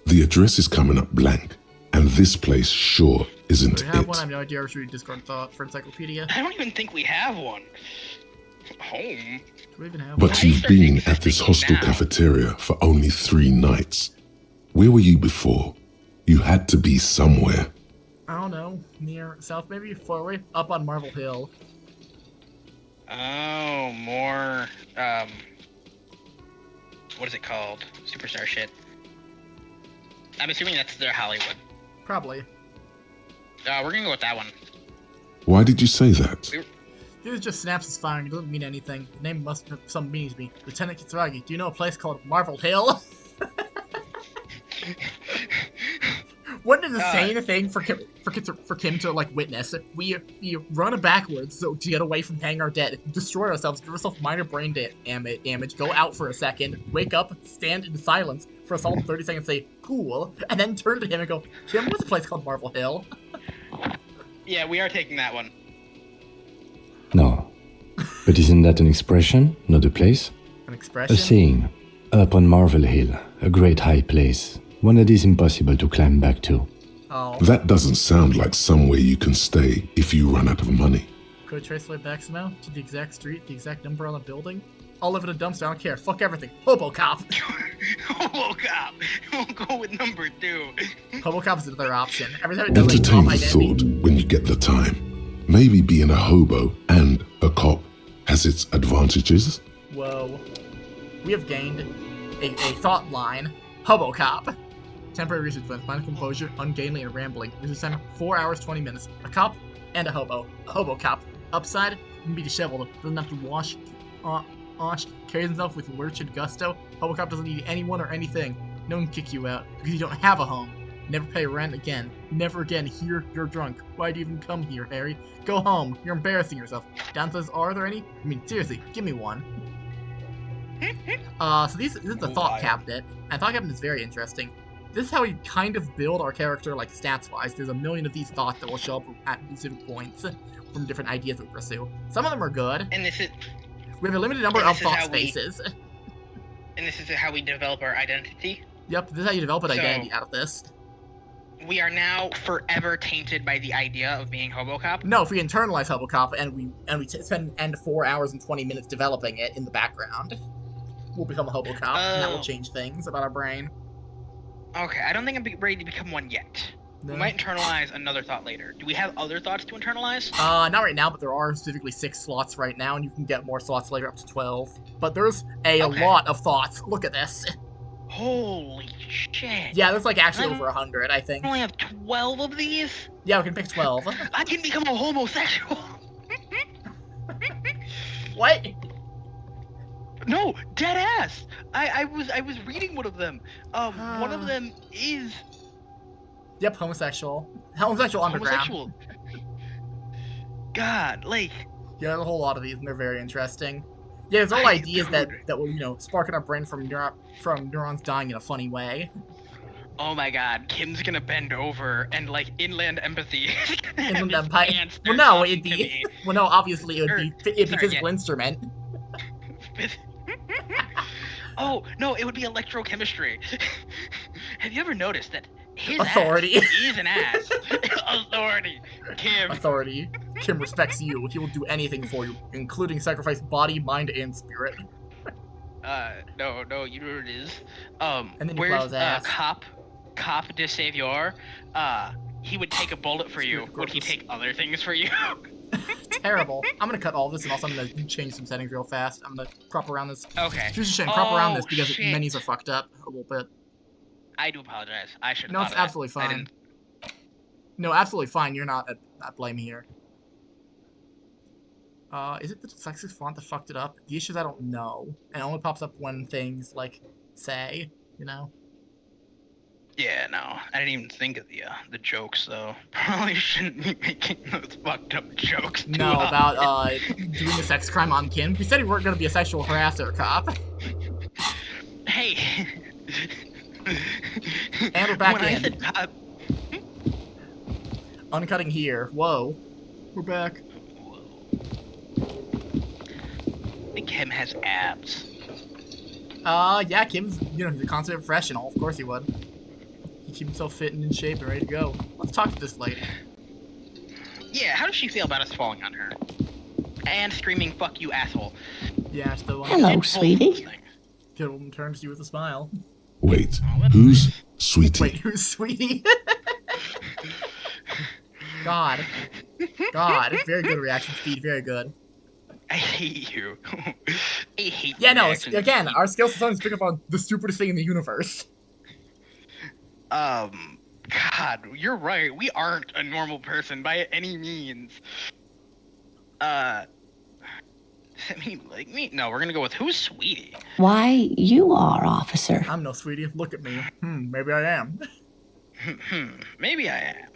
The address is coming up blank, and this place sure isn't Do we have it. one? I have no idea. Or should we discard thought for encyclopedia? I don't even think we have one. Home? Do we even have But one? Why you've start been existing at this hostel now? cafeteria for only 3 nights. Where were you before? You had to be somewhere. I don't know. Near south, maybe? Far away? Up on Marvel Hill. Oh, more, what is it called? Superstar shit. I'm assuming that's their Hollywood. Probably. We're gonna go with that one. Why did you say that? This just snaps his firing. It doesn't mean anything. The name must have some meaning to me. Lieutenant Kitsuragi, do you know a place called Marvel Hill? What an insane thing for Kim to like witness. We run backwards so to get away from paying our debt, destroy ourselves, give ourselves minor brain damage, go out for a second, wake up, stand in silence for a solid 30 seconds, say cool, and then turn to him and go, Kim, what's a place called Marvel Hill? Yeah, we are taking that one. No. But isn't that an expression, not a place? An A expression? saying. Up on Marvel Hill, a great high place. One that is impossible to climb back to. Oh, That doesn't sound like somewhere you can stay if you run out of money. could I trace the way back somehow? To the exact street, the exact number on the building? I'll live in a dumpster, I don't care. Fuck everything. Hobocop! Hobocop! We'll go with number 2. Hobocop is another option. Every time it does like Entertain pop the identity. thought when you get the time. Maybe being a hobo and a cop has its advantages. Whoa. We have gained a thought line. Hobocop. Temporary research event. Mind composure, ungainly, and rambling. Research time 4 hours, 20 minutes. A cop and a hobo. A hobocop. Upside, you can be disheveled. Doesn't have to wash, carries himself with lurch and gusto. Hobocop doesn't need anyone or anything. No one can kick you out because you don't have a home. Never pay rent again. Never again hear you're drunk. Why'd you even come here, Harry? Go home. You're embarrassing yourself. Downstairs, are there any? I mean, seriously, give me one. So this is the Thought Cabinet, and Thought Cabinet is very interesting. This is how we kind of build our character, like, stats-wise. There's a million of these thoughts that will show up at specific points from different ideas we pursue. Some of them are good. And this is We have a limited number And of this is thought how we- spaces. how we develop our identity. Yep, this is how you develop an So- identity out of this. We are now forever tainted by the idea of being Hobocop. No, if we internalize Hobocop and we spend 4 hours and 20 minutes developing it in the background, we'll become a Hobocop, and that will Oh. change things about our brain. Okay, I don't think I'm ready to become one yet. No. We might internalize another thought later. Do we have other thoughts to internalize? Not right now, but there are specifically 6 slots right now, and you can get more slots later, up to 12. But there's a Okay. lot of thoughts. Look at this. Holy shit. Yeah, there's like actually I'm- over 100, I think. I only have 12 of these? Yeah, we can pick 12. I can become a homosexual. What? No, dead ass. I was reading one of them. One of them is Yep, homosexual. Homosexual underground. homosexual. God, like, Yeah, there's a whole lot of these, and they're very interesting. Yeah, there's all ideas that will, you know, spark in our brain from neurons dying in a funny way. oh my god, Kim's gonna bend over and like inland empathy. and Inland this Empire. man Well, starts no, talking it'd to be. me. Well, no, obviously it'd Or- be sorry, physical yeah. instrument. Oh no, it would be electrochemistry. Have you ever noticed that his Authority. ass is an ass? Authority, Kim. Authority. Kim respects you. He will do anything for you, including sacrifice body, mind, and spirit. No, you know what it is. And then you plow Where's his ass. cop de savior? He would take a bullet for you. Spirit Would he gross. take other things for you? Terrible. I'm gonna cut all this, and also I'm gonna change some settings real fast. I'm gonna crop around this. Okay. Just a shame, crop around this Oh, because shit. menus are fucked up a little bit. I do apologize. I should have No, thought it's of that. absolutely I fine. didn't- No, absolutely fine. You're not at blame here. Is it the dyslexic font that fucked it up? The issue is I don't know. And it only pops up when things, like, say, you know? Yeah, no, I didn't even think of the jokes though. Probably shouldn't be making those fucked up jokes. No, about doing a sex crime on Kim. We said we weren't gonna be a sexual harasser cop. Hey. And we're back when in. I said cop, Uncutting here. Whoa. We're back. I think Kim has abs. Yeah, Kim's, he's a consummate professional. Of course he would. He keep himself fit and in shape and ready to go. Let's talk to this lady. Yeah, how does she feel about us falling on her? And screaming, "Fuck you, asshole." Yeah, still one. Hello, Both sweetie. things. Good woman turns to you with a smile. Wait, who's Sweetie? Wait, who's Sweetie? God. God. Very good reaction speed. Very good. I hate you. I hate Yeah, no, reaction again, speed. our skills sometimes pick up on the stupidest thing in the universe. God, you're right. We aren't a normal person by any means. Does that mean like me? No, we're gonna go with who's Sweetie? Why, you are, officer. I'm no Sweetie. Look at me. Maybe I am. Maybe I am.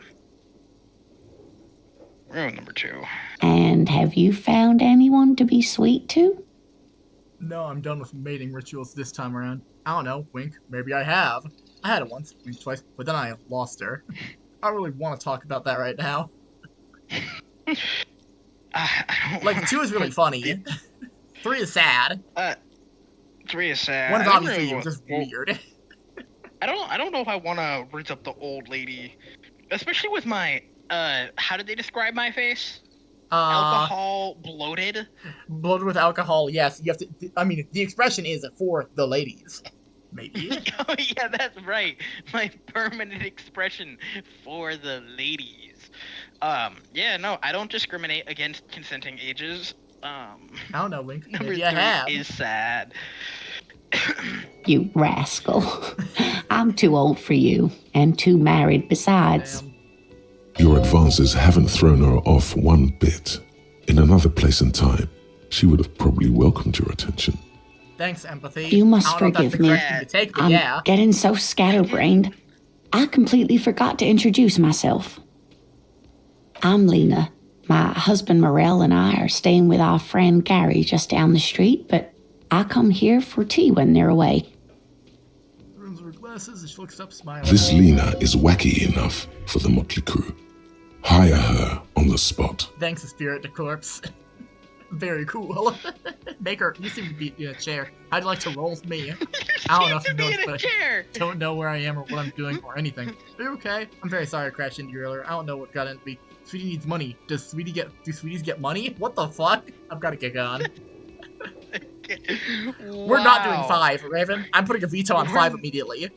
Room number 2. And have you found anyone to be sweet to? No, I'm done with mating rituals this time around. I don't know, wink. Maybe I have. I had it once, wink twice, but then I lost her. I don't really want to talk about that right now. Like, 2 is really funny. 3 is sad. 3 is sad. 1 is I don't obviously really just want- weird. I don't know if I want to rinse up the old lady, especially with my how did they describe my face? Alcohol bloated. Bloated with alcohol, yes. You have to. I mean, the expression is for the ladies. Maybe. Oh yeah, that's right. My permanent expression for the ladies. Yeah, no, I don't discriminate against consenting ages. I don't know, Wink. Number Maybe 3 I have. is sad. You rascal. I'm too old for you, and too married besides. Damn. Your advances haven't thrown her off one bit. In another place and time, she would have probably welcomed your attention. Thanks, empathy. You must I don't know if forgive me. that's the correct thing to take, but I'm yeah. getting so scatterbrained. I completely forgot to introduce myself. I'm Lena. My husband Morel and I are staying with our friend Gary just down the street, but I come here for tea when they're away. Runs her glasses as she looks up, smiling. This Lena is wacky enough for the motley crew. Hire her on the spot. Thanks, Spirit to Corpse. Very cool. Make her. You seem to be in a chair. How'd you like to roll with me? I don't know if you be noticed, in a but chair. I don't know where I am or what I'm doing or anything. Are you okay? I'm very sorry I crashed into you earlier. I don't know what got into me. Sweetie needs money. Do sweeties get money? What the fuck? I've got to get on. We're not doing Wow. 5, Raven. I'm putting a veto on 5 immediately.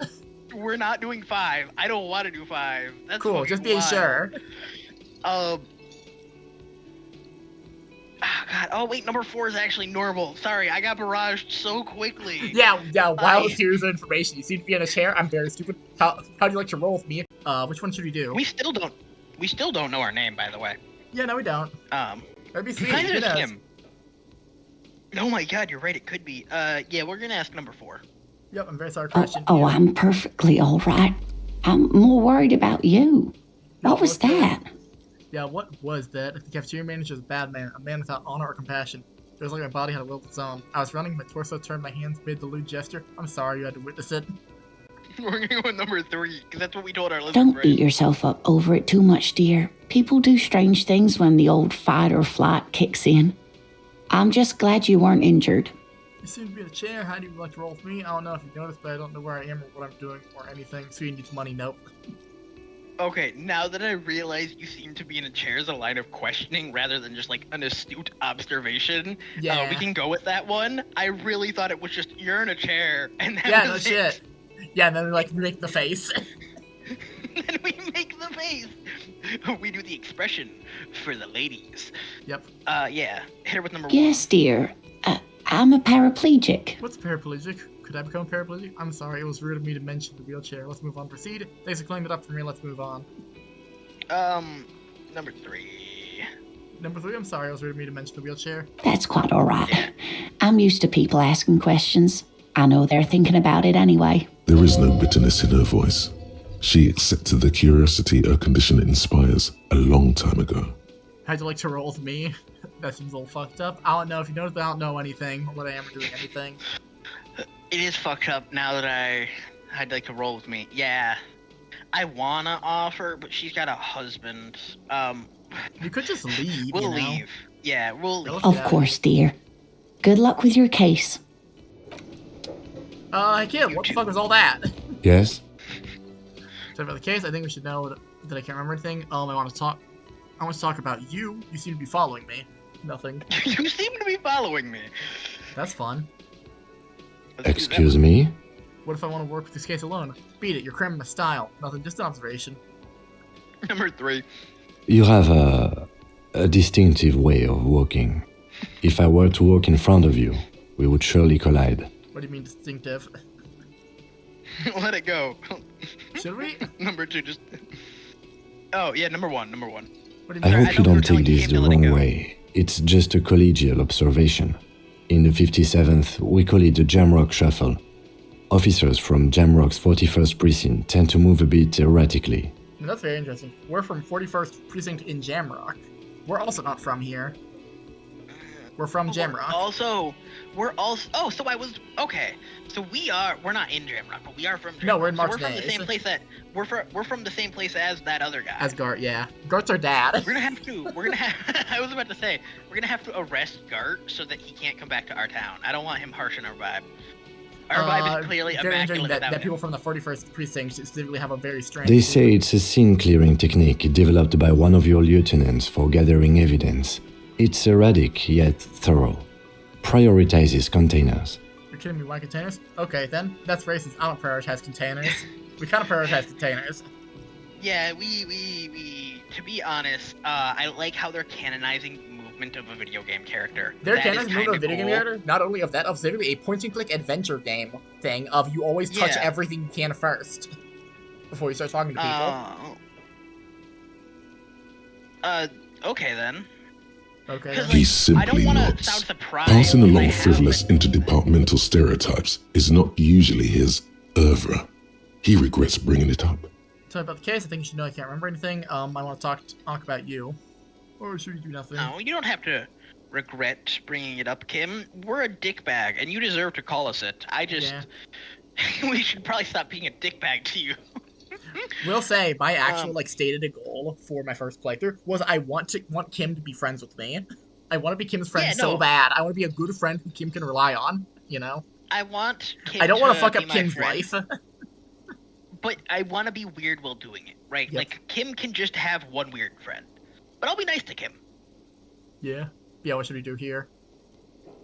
We're not doing 5. I don't want to do 5. That's Cool, fucking just being wild. sure. God. Oh wait, number 4 is actually normal. Sorry, I got barraged so quickly. Yeah, wild series of information. You seem to be in a chair. I'm very stupid. How do you like to roll with me? Which one should we do? We still don't know our name, by the way. Yeah, no, we don't. Maybe Sweetie. Neither Who does knows? Kim. Oh my God, you're right. It could be. Yeah, we're gonna ask number 4. Yep, I'm very sorry, Christian. Oh, I'm perfectly all right. I'm more worried about you. What was that? Yeah, what was that? The cafeteria manager is a bad man, a man without honor or compassion. It was like my body had a will of its own. I was running, my torso turned, my hands made the lewd gesture. I'm sorry you had to witness it. We're gonna go with number 3 because that's what we told our listeners. Don't beat yourself up over it too much, dear. People do strange things when the old fight or flight kicks in. I'm just glad you weren't injured. You seem to be in a chair. How do you like to roll with me? I don't know if you noticed, but I don't know where I am or what I'm doing or anything. Sweetie needs money. Nope. Okay, now that I realize you seem to be in a chair as a line of questioning rather than just like an astute observation, Yeah. we can go with that one. I really thought it was just you're in a chair and that Yeah, no was shit. Yeah, and then like we make the face. Then we make the face. We do the expression for the ladies. Yep. Yeah. Hit her with number 1. Yes, dear. I'm a paraplegic. What's paraplegic? Could I become paraplegic? I'm sorry, it was rude of me to mention the wheelchair. Let's move on. Proceed. Thanks for cleaning it up for me. Let's move on. Number 3. Number 3, I'm sorry, it was rude of me to mention the wheelchair. That's quite all right. I'm used to people asking questions. I know they're thinking about it anyway. There is no bitterness in her voice, She accepted the curiosity her condition inspires a long time ago. How'd you like to roll with me? That seems a little fucked up. I don't know if you noticed, I don't know anything or what I am or doing anything. It is fucked up now that I'd like to roll with me. Yeah. I wanna offer, but she's got a husband. You could just leave, We'll you know? leave. Yeah, we'll leave. Of course, dear. Good luck with your case. Hey kid, what the fuck was all that? Yes? So about the case, I think we should know that I can't remember anything. I want to talk about you. You seem to be following me. Nothing. You seem to be following me. That's fun. Excuse me? What if I want to work with this case alone? Beat it, you're cramming my style. Nothing, just an observation. Number 3. You have a distinctive way of walking. If I were to walk in front of you, we would surely collide. What do you mean distinctive? Let it go. Should we? Number 2, just... Oh, yeah, number 1. What do you I mean? hope you don't take this the wrong way. It's just a collegial observation. In the 57th, we call it the Jamrock Shuffle. Officers from Jamrock's 41st Precinct tend to move a bit erratically. That's very interesting. We're from 41st Precinct in Jamrock. We're also not from here. We're from Jamrock. Oh, so I was... Okay. So we're not in Jamrock, but we are from Jamrock. No, we're in So we're Martinez. from the same place that... We're from the same place as that other guy. As Gart, yeah. Gart's our dad. We're gonna have... I was about to say, we're gonna have to arrest Gart so that he can't come back to our town. I don't want him harshing our vibe. Our vibe is clearly very interesting immaculate that without people him. from the 41st Precinct specifically have a very strange... They say it's a scene-clearing technique developed by one of your lieutenants for gathering evidence. It's erratic yet thorough. Prioritizes containers. You're kidding me, why containers? Okay, then. That's racist. I don't prioritize containers. We kind of prioritize containers. Yeah, we to be honest, I like how they're canonizing movement of a video game character. They're That is canonizing movement of a kinda video game cool. character, not only of that, of specifically a point-and-click adventure game thing of you always touch Yeah. everything you can first before you start talking to people. Okay then. Okay. Because then. He I simply don't want to nods. sound surprised. Passing but I along have, frivolous like- interdepartmental stereotypes is not usually his oeuvre. He regrets bringing it up. Tell me about the case. I think you should know I can't remember anything. I want to talk about you. Or should we do nothing? No, you don't have to regret bringing it up, Kim. We're a dickbag, and you deserve to call us it. I just... Yeah. we should probably stop being a dickbag to you. Will say my actual stated goal for my first playthrough was I want Kim to be friends with me. I want to be Kim's friend Yeah, so no. bad. I want to be a good friend who Kim can rely on. You know. I want Kim I don't want to fuck be up my Kim's friend, life. but I want to be weird while doing it, right? Yep. Like, Kim can just have one weird friend. But I'll be nice to Kim. Yeah. Yeah. What should we do here?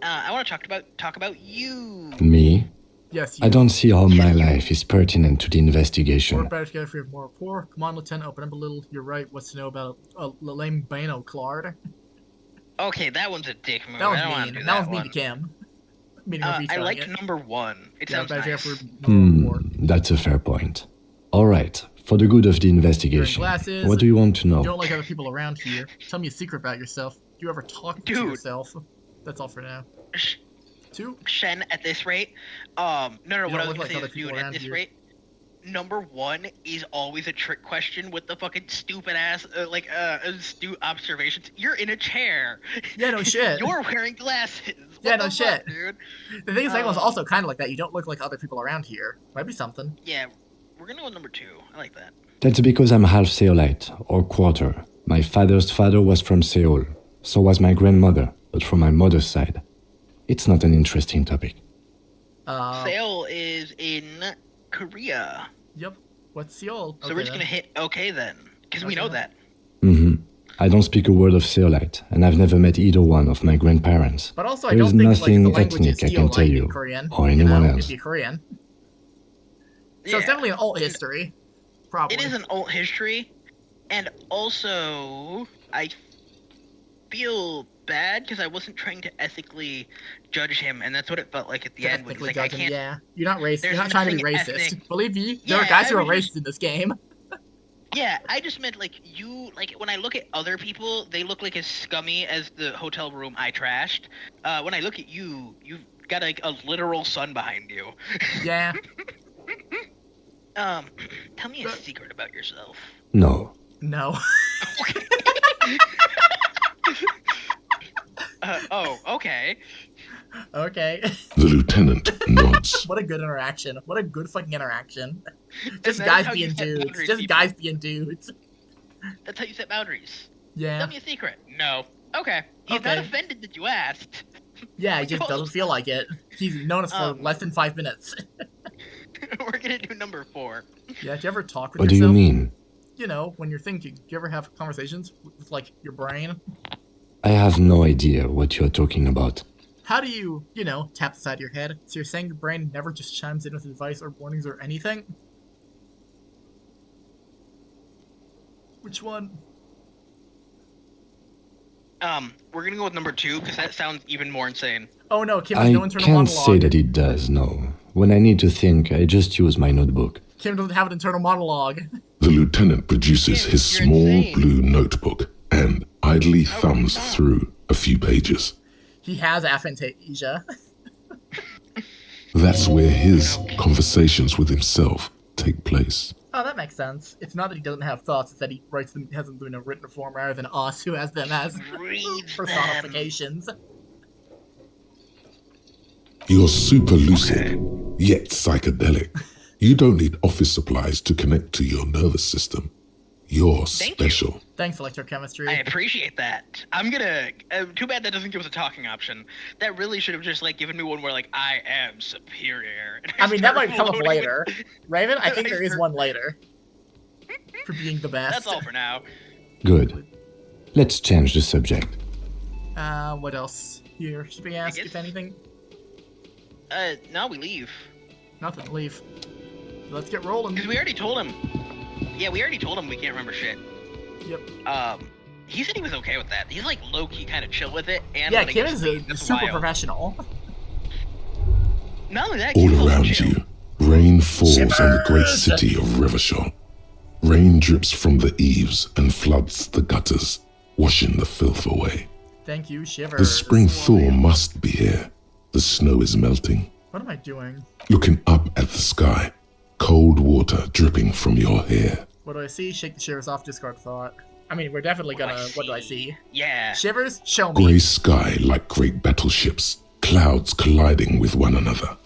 I want to talk about you. Me? Yes. I don't see how my life is pertinent to the We're investigation. better together if we have more rapport. Come on, Lieutenant, open up a little. You're right. What's to know about lame Bano Claude? Okay, that one's a dick move. That was I don't want to mean. do That was one. mean to Kim. Meaning her I retrying liked it. number 1. It Yeah, sounds better nice. together if we have more rapport. That's a fair point. Alright, for the good of the investigation, glasses. what do you want to You don't know? like other people around here. Tell me a secret about yourself. Do you ever talk to Dude. yourself? That's all for now. Sh- 2? Shen, at this rate, no, what I don't was look gonna like say other is, people dude, at around this here. rate, number 1 is always a trick question with the fucking stupid ass, astute observations. You're in a chair. Yeah, no shit. You're wearing glasses. Yeah, What no the shit. fuck, dude. The thing is, that one's also kind of like that. You don't look like other people around here. Might be something. Yeah, we're gonna go with number 2. I like that. That's because I'm half Seolite, or quarter. My father's father was from Seoul. So was my grandmother, but from my mother's side. It's not an interesting topic. Seoul is in Korea. Yep. What's Seoul? So we're just gonna hit okay then. Because we Okay know then. that. I don't speak a word of Seolite, and I've never met either one of my grandparents. But also, I There is don't think nothing like, the language ethnic is I can tell Seolite you, in Korean. or anyone you know? else. It'd be Korean. So it's Yeah. definitely an alt history. Probably. It is an alt history, and also I feel bad because I wasn't trying to ethically judge him, and that's what it felt like at the end. When he's Technically like, I judging, can't. yeah. You're not racist. You're there's not trying to be nothing racist. ethnic. Believe me, there are Yeah, guys who I are was racist in this game. Yeah, I just meant like you. Like when I look at other people, they look like as scummy as the hotel room I trashed. When I look at you, you've got like a literal sun behind you. Yeah. Tell me a secret about yourself. No. No. Okay. Okay. The lieutenant nods. What a good interaction. What a good fucking interaction. Just that's guys how you being set dudes. boundaries, Just people. guys being dudes. That's how you set boundaries. Yeah. Tell me a secret. No. Okay. He's not Okay. offended that you asked. Yeah, he just doesn't feel like it. He's known us for less than 5 minutes. We're gonna do number 4. Yeah, do you ever talk with What do yourself? you mean? You know, when you're thinking. Do you ever have conversations with like, your brain? I have no idea what you're talking about. How do you, tap the side of your head? So you're saying your brain never just chimes in with advice or warnings or anything? Which one? We're gonna go with number 2 because that sounds even more insane. Oh no, Kim has I no internal can't monologue. say that it does, no. When I need to think, I just use my notebook. Kim doesn't have an internal monologue. The lieutenant produces Yeah, his you're small insane. blue notebook and idly thumbs through a few pages. He has aphantasia. That's where his conversations with himself take place. Oh, that makes sense. It's not that he doesn't have thoughts, it's that he writes them, has them in a written form rather than us, who has them as Read personifications. You're super lucid, yet psychedelic. You don't need office supplies to connect to your nervous system. You're Thank you. special. Thanks, electrochemistry. I appreciate that. I'm gonna. Too bad that doesn't give us a talking option. That really should have just given me one where I am superior. And I mean, that start might come up floating with- later. Raven, I think I there is start- one later. For being the best. That's all for now. Good. Let's change the subject. What else here should we ask, guess- if anything? No, we leave. Nothing, leave. Let's get rolling. Because we already told him. Yeah, we already told him we can't remember shit. Yep. He said he was okay with that. He's low-key kind of chill with it. And Yeah, when it Kim gets is deep, a that's super wild. professional. Not only that, Kim's All also around chill. you, rain falls on the great city of Rivershore. Rain drips from the eaves and floods the gutters, washing the filth away. Thank you, Shiver. The spring thaw must be here. The snow is melting. What am I doing? Looking up at the sky, cold water dripping from your hair. What do I see? Shake the shivers off, discard thought. I mean, we're definitely gonna... What do I see? Yeah. Shivers, show me. Grey sky like great battleships, clouds colliding with one another.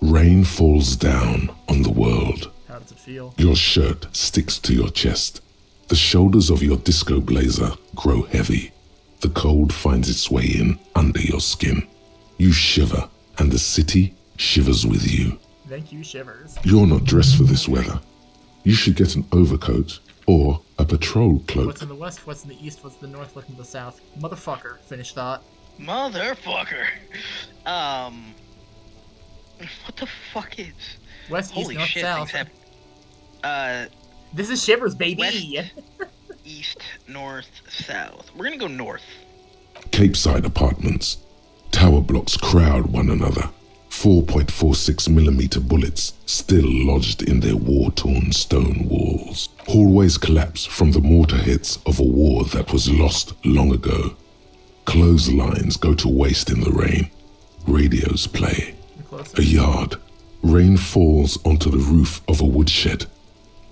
Rain falls down on the world. How does it feel? Your shirt sticks to your chest. The shoulders of your disco blazer grow heavy. The cold finds its way in under your skin. You shiver, and the city shivers with you. Thank you, Shivers. You're not dressed for this weather. You should get an overcoat or a patrol cloak. What's in the west, what's in the east, what's in the north, what's in the south? Motherfucker, finish thought. Motherfucker. What the fuck is... West, east, Holy north, shit, south. things happen. This is Shivers, baby! West. East, north, south. We're gonna go north. Capeside apartments. Tower blocks crowd one another. 4.46mm bullets still lodged in their war-torn stone walls. Hallways collapse from the mortar hits of a war that was lost long ago. Clotheslines go to waste in the rain. Radios play. A yard. Rain falls onto the roof of a woodshed.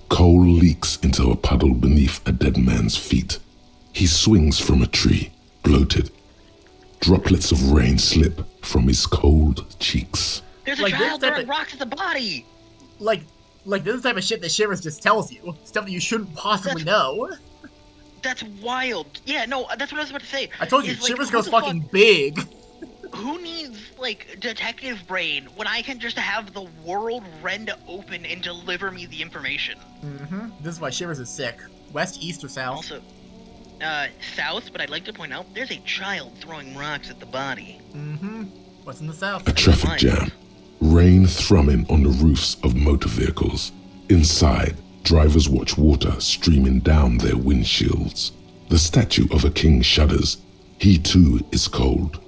Coal leaks into a puddle beneath a dead man's feet. He swings from a tree, bloated. Droplets of rain slip from his cold cheeks. There's a Like, child this type throwing of- rocks at the body! Like this is the type of shit that Shivers just tells you. Stuff that you shouldn't possibly know. That's wild. Yeah, no, that's what I was about to say. I told you, Is, Shivers who goes the fucking big. Who needs, detective brain when I can just have the world rend open and deliver me the information? Mm-hmm. This is why Shivers is sick. West, east, or south? Also, south, but I'd like to point out, there's a child throwing rocks at the body. Mm-hmm. What's in the south? A traffic jam. Rain thrumming on the roofs of motor vehicles. Inside, drivers watch water streaming down their windshields. The statue of a king shudders. He too is cold.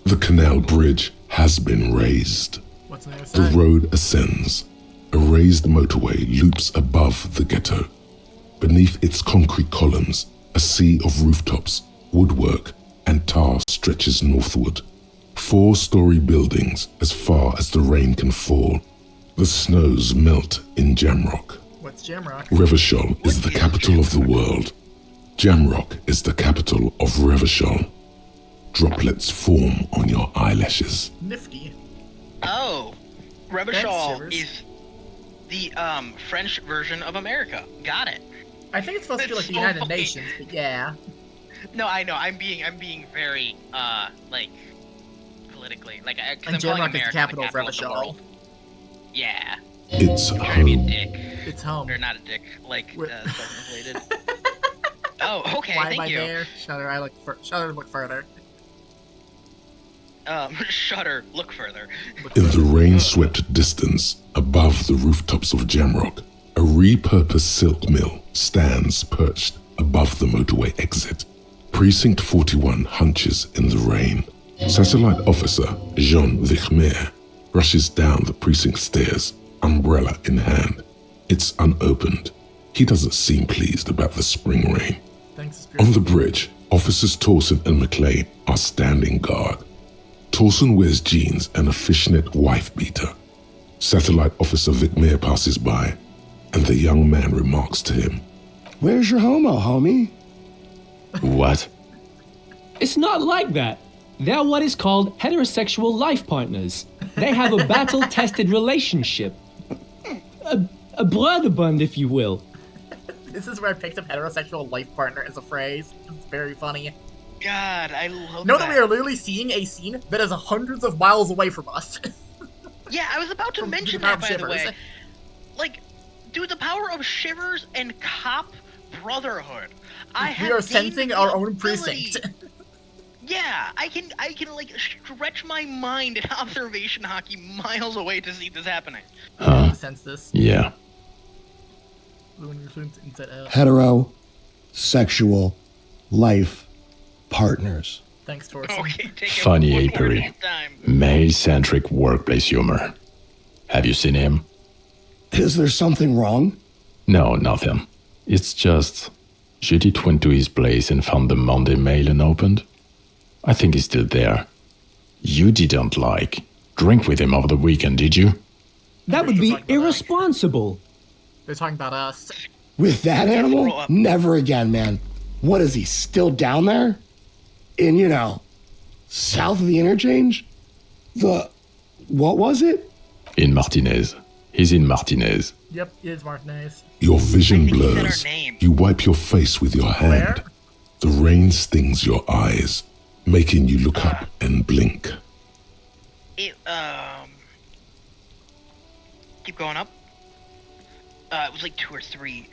The canal bridge has been raised. What's on the other The side? road ascends. A raised motorway loops above the ghetto. Beneath its concrete columns, a sea of rooftops, woodwork, and tar stretches northward. 4-story buildings as far as the rain can fall. The snows melt in Jamrock. What's Jamrock? Revachol is the capital of the world. Jamrock is the capital of Revachol. Droplets form on your eyelashes. Nifty. Oh, Revachol Shivers. is the French version of America. Got it. I think it's supposed to be like the It's so United fucking- Nations, but yeah. No, I know. I'm being very like politically like. 'Cause And I'm calling Jamrock is the America capital of the Revachol. world. Yeah. It's I'm trying to be a home. dick. It's home. Or not a dick, like We're- self-inflated. Oh, okay. Why Thank am I you. there? Shutter, look further. Shutter. Look further. In the rain-swept distance, above the rooftops of Jamrock, a repurposed silk mill stands perched above the motorway exit. Precinct 41 hunches in the rain. Satellite officer Jean Vichmer rushes down the precinct stairs, umbrella in hand. It's unopened. He doesn't seem pleased about the spring rain. Thanks, On Spirit. the bridge, officers Torson and McLean are standing guard. Torson wears jeans and a fishnet wife beater. Satellite officer Vichmer passes by, and the young man remarks to him, Where's your homo, homie? What? It's not like that. They're what is called heterosexual life partners. They have a battle-tested relationship. A brother bond, if you will. This is where I picked up heterosexual life partner as a phrase. It's very funny. God, I love Know that we are literally seeing a scene that is hundreds of miles away from us. Yeah, I was about to From mention the power that, of by the way. Shivers. Like, dude, the power of Shivers and Cop Brotherhood. I We have are gained sensing the our own ability- precinct. Yeah, I can like stretch my mind in observation hockey miles away to see this happening. I sense this. Yeah. When you're fluent inside out. Heterosexual life partners. Thanks, Torson. Okay, take it Funny one word apiary. at a time. Male-centric workplace humor. Have you seen him? Is there something wrong? No, nothing. It's just... Judith went to his place and found the Monday mail unopened. I think he's still there. You didn't drink with him over the weekend, did you? That would be irresponsible. They're talking about us. With that Grow animal? up. Never again, man. What is he, still down there? In, south of the interchange? What was it? In Martinez. He's in Martinez. Yep, it is Martinez. Your vision I think he said our blurs. name. You wipe your face with your hand. Where? The rain stings your eyes, making you look up and blink. It keep going up. It was like 2 or 3.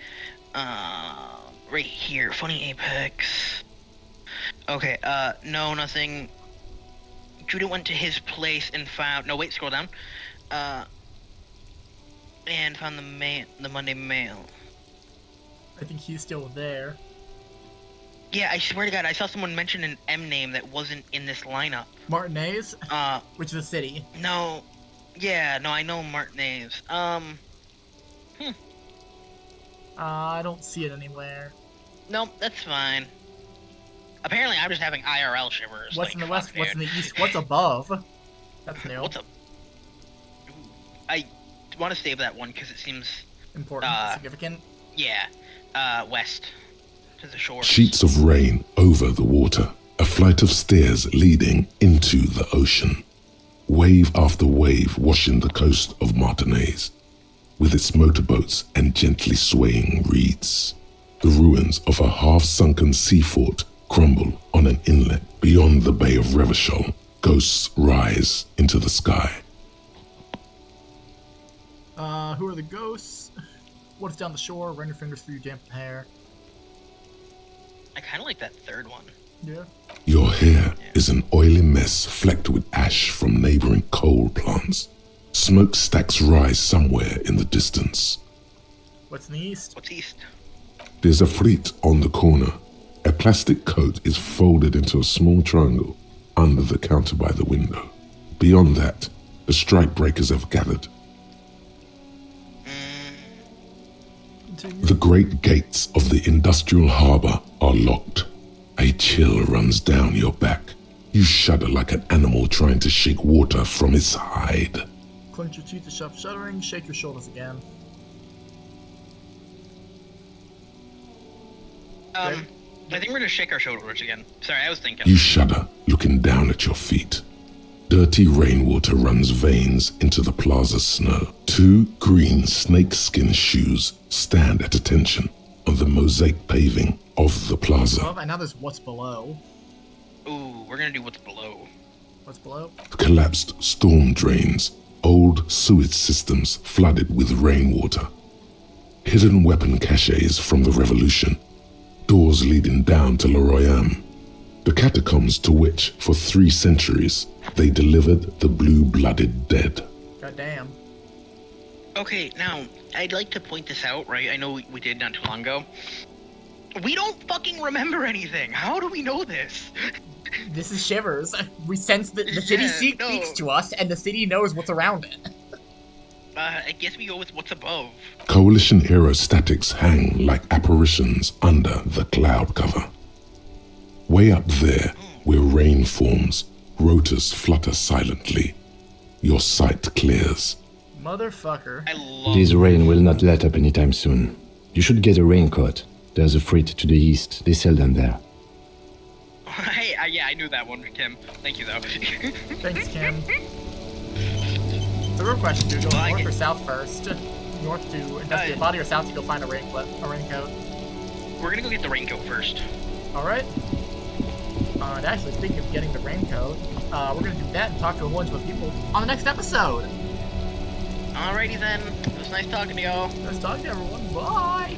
Right here, funny apex. Okay, no, nothing. Judah went to his place and found. No, wait, scroll down. And found the Monday mail. I think he's still there. Yeah, I swear to God, I saw someone mention an M name that wasn't in this lineup. Martinez, which is a city. No. Yeah, no, I know Martinez. I don't see it anywhere. Nope, that's fine. Apparently, I'm just having IRL shivers. What's in the west? fuck, What's in dude. the east? What's above? That's new. What's up? Ooh, I want to save that one because it seems, Important, significant. yeah, west to the shore. Sheets of rain over the water, a flight of stairs leading into the ocean. Wave after wave washing the coast of Martinez, with its motorboats and gently swaying reeds. The ruins of a half-sunken sea fort crumble on an inlet beyond the Bay of Revachol. Ghosts rise into the sky. Who are the ghosts? What's down the shore? Run your fingers through your damp hair. I kind of like that third one. Yeah. Your hair is an oily mess flecked with ash from neighboring coal plants. Smokestacks rise somewhere in the distance. What's in the east? What's east? There's a fleet on the corner. A plastic coat is folded into a small triangle under the counter by the window. Beyond that, the strike breakers have gathered. Continue. The great gates of the industrial harbor are locked. A chill runs down your back. You shudder like an animal trying to shake water from its hide. Clench your teeth to sharp shuddering. Shake your shoulders again. I think we're gonna shake our shoulders again. Sorry, I was thinking. You shudder, looking down at your feet. Dirty rainwater runs veins into the plaza's snow. 2 green snakeskin shoes stand at attention on the mosaic paving of the plaza. Above, and now there's what's below. Ooh, we're gonna do what's below. What's below? Collapsed storm drains, old sewage systems flooded with rainwater. Hidden weapon caches from the revolution. Doors leading down to Leroyam. The catacombs to which, for 3 centuries, they delivered the blue-blooded dead. Goddamn. Okay, now, I'd like to point this out, right? I know we did not too long ago. We don't fucking remember anything. How do we know this? This is Shivers. We sense that the city speaks to us, and the city knows what's around it. I guess we go with what's above. Coalition aerostatics hang like apparitions under the cloud cover. Way up there, where rain forms, rotors flutter silently. Your sight clears. Motherfucker. I love This rain will not let up anytime soon. You should get a raincoat. There's a freight to the east. They sell them there. Hey, yeah, I knew that one, Kim. Thank you, though. Thanks, Kim. The real question, do you go north or south first? North to investigate a body or south to go find a raincoat? We're gonna go get the raincoat first. Alright. And actually, speaking of getting the raincoat, we're gonna do that and talk to a whole bunch of people on the next episode. Alrighty then. It was nice talking to y'all. Nice talking to everyone. Bye!